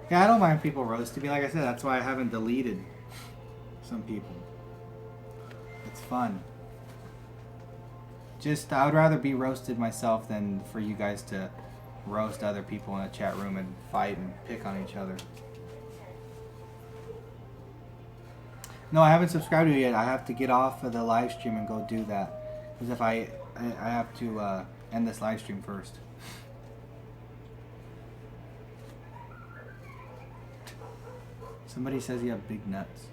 A: Yeah, I don't mind people roasting me. Like I said, that's why I haven't deleted some people. It's fun. I would rather be roasted myself than for you guys to roast other people in a chat room and fight and pick on each other. No, I haven't subscribed to it yet. I have to get off of the live stream and go do that. Because if I have to end this live stream first. Somebody says you have big nuts.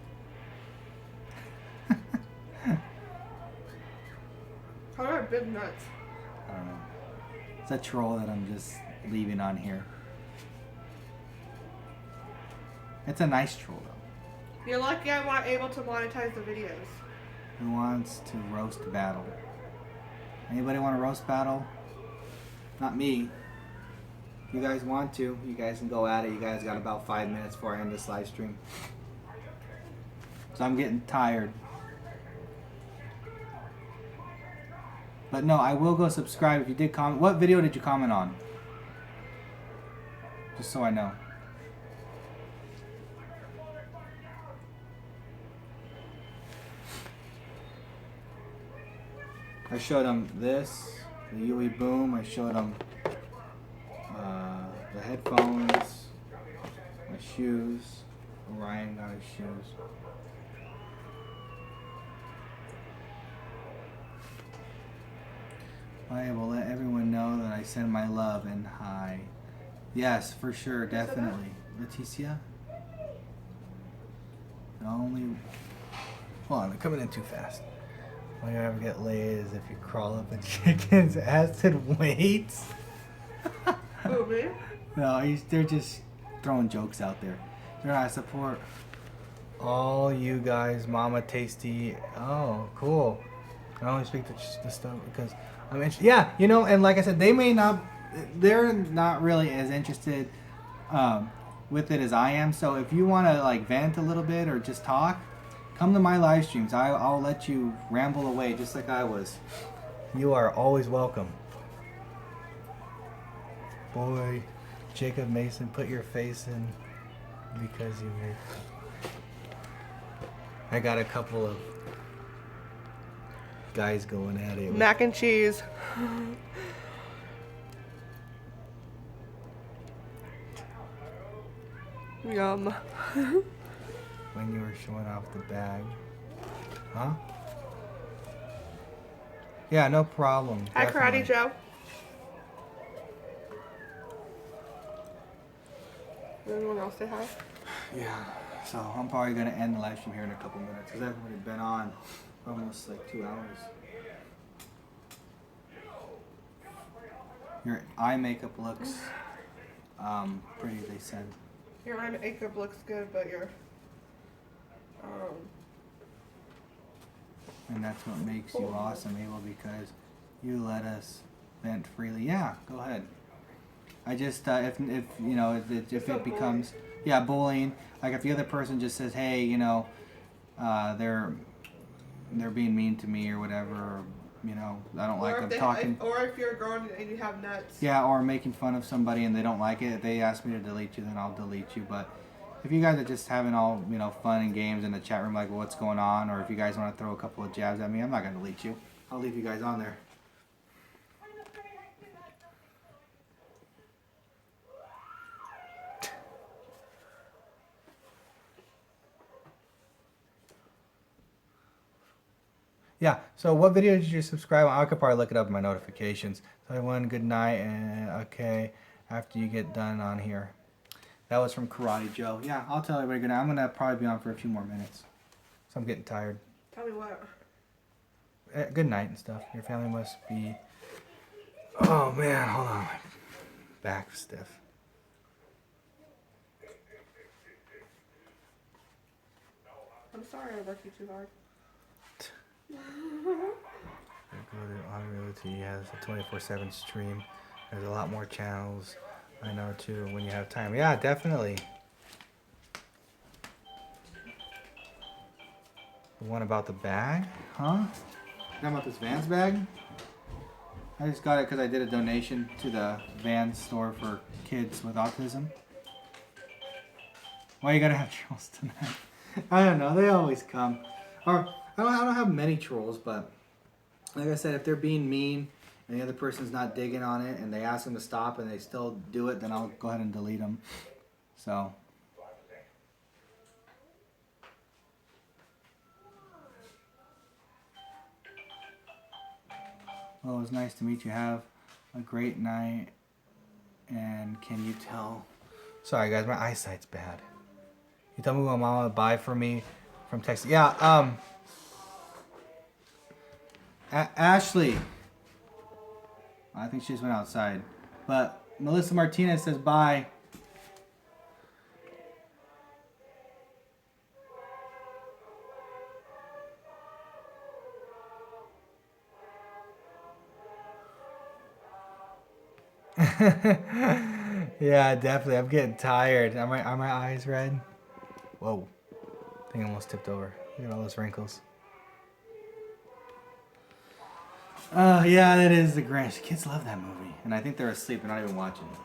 C: How do I have big nuts?
A: I don't know. It's a troll that I'm just leaving on here. It's a nice troll though.
C: You're lucky I'm able to monetize the videos.
A: Who wants to roast battle? Anybody want to roast battle? Not me. If you guys want to, you guys can go at it. You guys got about 5 minutes before I end this live stream. So I'm getting tired. But no, I will go subscribe if you did comment. What video did you comment on? Just so I know. I showed them this, the Yui Boom. I showed them headphones, my shoes. Orion got his shoes. I will let everyone know that I send my love and hi. Yes, for sure, definitely. Leticia? The only... Hold on, they're coming in too fast. All you ever get laid is if you crawl up a chicken's ass and wait.
C: Who, me?
A: No, they're just throwing jokes out there. They're not support all you guys, Mama Tasty. Oh, cool. I only speak the stuff because I'm interested. Yeah, you know, and like I said, they're not really as interested with it as I am. So if you want to like vent a little bit or just talk, come to my live streams. I'll let you ramble away just like I was. You are always welcome. Boy, Jacob Mason, put your face in because you made. I got a couple of guys going at it.
C: Mac and cheese. Yum.
A: When you were showing off the bag. Huh? Yeah, no problem.
C: Hi,
A: Definitely.
C: Karate Joe. Anyone else say hi?
A: Yeah, so I'm probably going to end the live stream here in a couple minutes because I've already been on for almost like 2 hours. Your eye makeup looks pretty, they said.
C: Your eye makeup looks good, but your
A: And that's what makes you awesome, Abel, because you let us vent freely. Yeah, go ahead. I just, if you know, if it becomes, yeah, bullying, like if the other person just says, hey, you know, they're being mean to me or whatever, or, you know, I don't like them talking.
C: Or if you're a girl and you have nuts.
A: Yeah, or making fun of somebody and they don't like it. If they ask me to delete you, then I'll delete you. But if you guys are just having all, you know, fun and games in the chat room, like what's going on, or if you guys want to throw a couple of jabs at me, I'm not going to delete you. I'll leave you guys on there. Yeah, so what video did you subscribe on? I could probably look it up in my notifications. So everyone, good night, and okay, after you get done on here. That was from Karate Joe. Yeah, I'll tell everybody good night. I'm going to probably be on for a few more minutes. So I'm getting tired.
C: Tell me what.
A: Good night and stuff. Your family must be... Oh, man, hold on. My back's stiff.
C: I'm sorry I worked you too hard.
A: Realty has a 24/7 stream. There's a lot more channels. I know too when you have time. Yeah, definitely. The one about the bag? Huh? Talking about this Vans bag? I just got it because I did a donation to the Vans store for kids with autism. Why you gotta have trolls tonight? I don't know. They always come. Or I don't have many trolls, but like I said, if they're being mean and the other person's not digging on it and they ask them to stop and they still do it, then I'll go ahead and delete them. So. Well, it was nice to meet you. Have a great night. And can you tell? Sorry guys, my eyesight's bad. You tell me what mama would buy for me from Texas. Yeah, Ashley. I think she just went outside. But Melissa Martinez says bye. Yeah, definitely. I'm getting tired. Are my eyes red? Whoa. I think I almost tipped over. Look at all those wrinkles. Yeah, that is the Grinch. Kids love that movie. And I think they're asleep. They're not even watching it.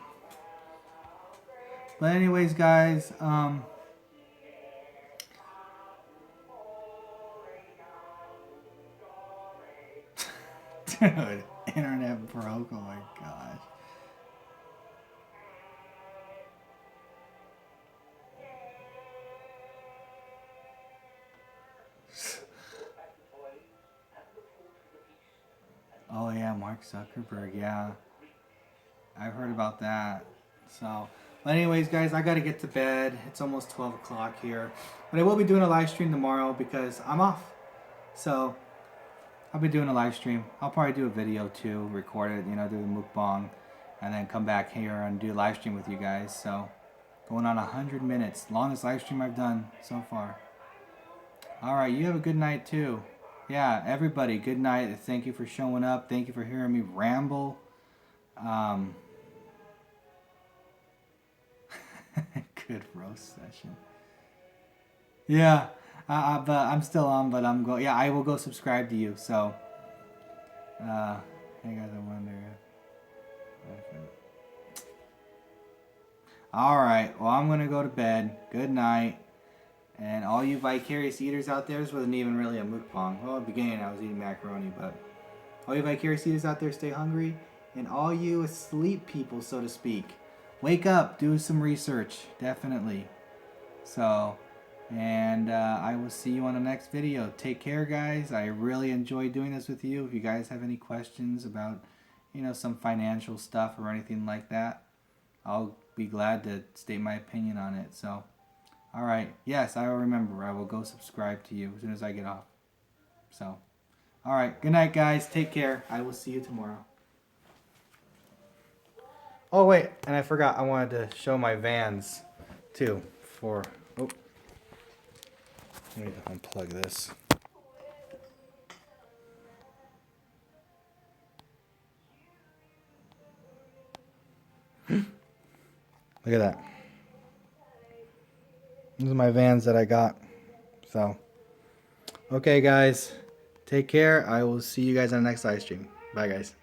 A: But anyways, guys, dude, internet broke. Oh my gosh. Oh yeah, Mark Zuckerberg. Yeah, I've heard about that. So, but anyways, guys, I gotta get to bed. It's almost 12 o'clock here, but I will be doing a live stream tomorrow because I'm off. So I'll be doing a live stream. I'll probably do a video too, record it, do the mukbang, and then come back here and do a live stream with you guys. So going on 100 minutes, longest live stream I've done so far. All right, you have a good night too. Yeah, everybody, good night. Thank you for showing up. Thank you for hearing me ramble. Good roast session. Yeah, but I'm still on, but I'm go. Yeah, I will go subscribe to you. So, hey guys, I wonder. All right, well, I'm gonna go to bed. Good night. And all you Vicarious eaters out there, this wasn't even really a mukbang. Well, at the beginning I was eating macaroni, but all you Vicarious eaters out there, stay hungry. And all you asleep people, so to speak, wake up, do some research, definitely. So, and I will see you on the next video. Take care, guys. I really enjoy doing this with you. If you guys have any questions about, some financial stuff or anything like that, I'll be glad to state my opinion on it. So, all right. Yes, I will remember. I will go subscribe to you as soon as I get off. So, all right. Good night, guys. Take care. I will see you tomorrow. Oh, wait. And I forgot. I wanted to show my Vans, too, for... Oh. Let me unplug this. Look at that. These are my Vans that I got. So, okay, guys. Take care. I will see you guys on the next live stream. Bye, guys.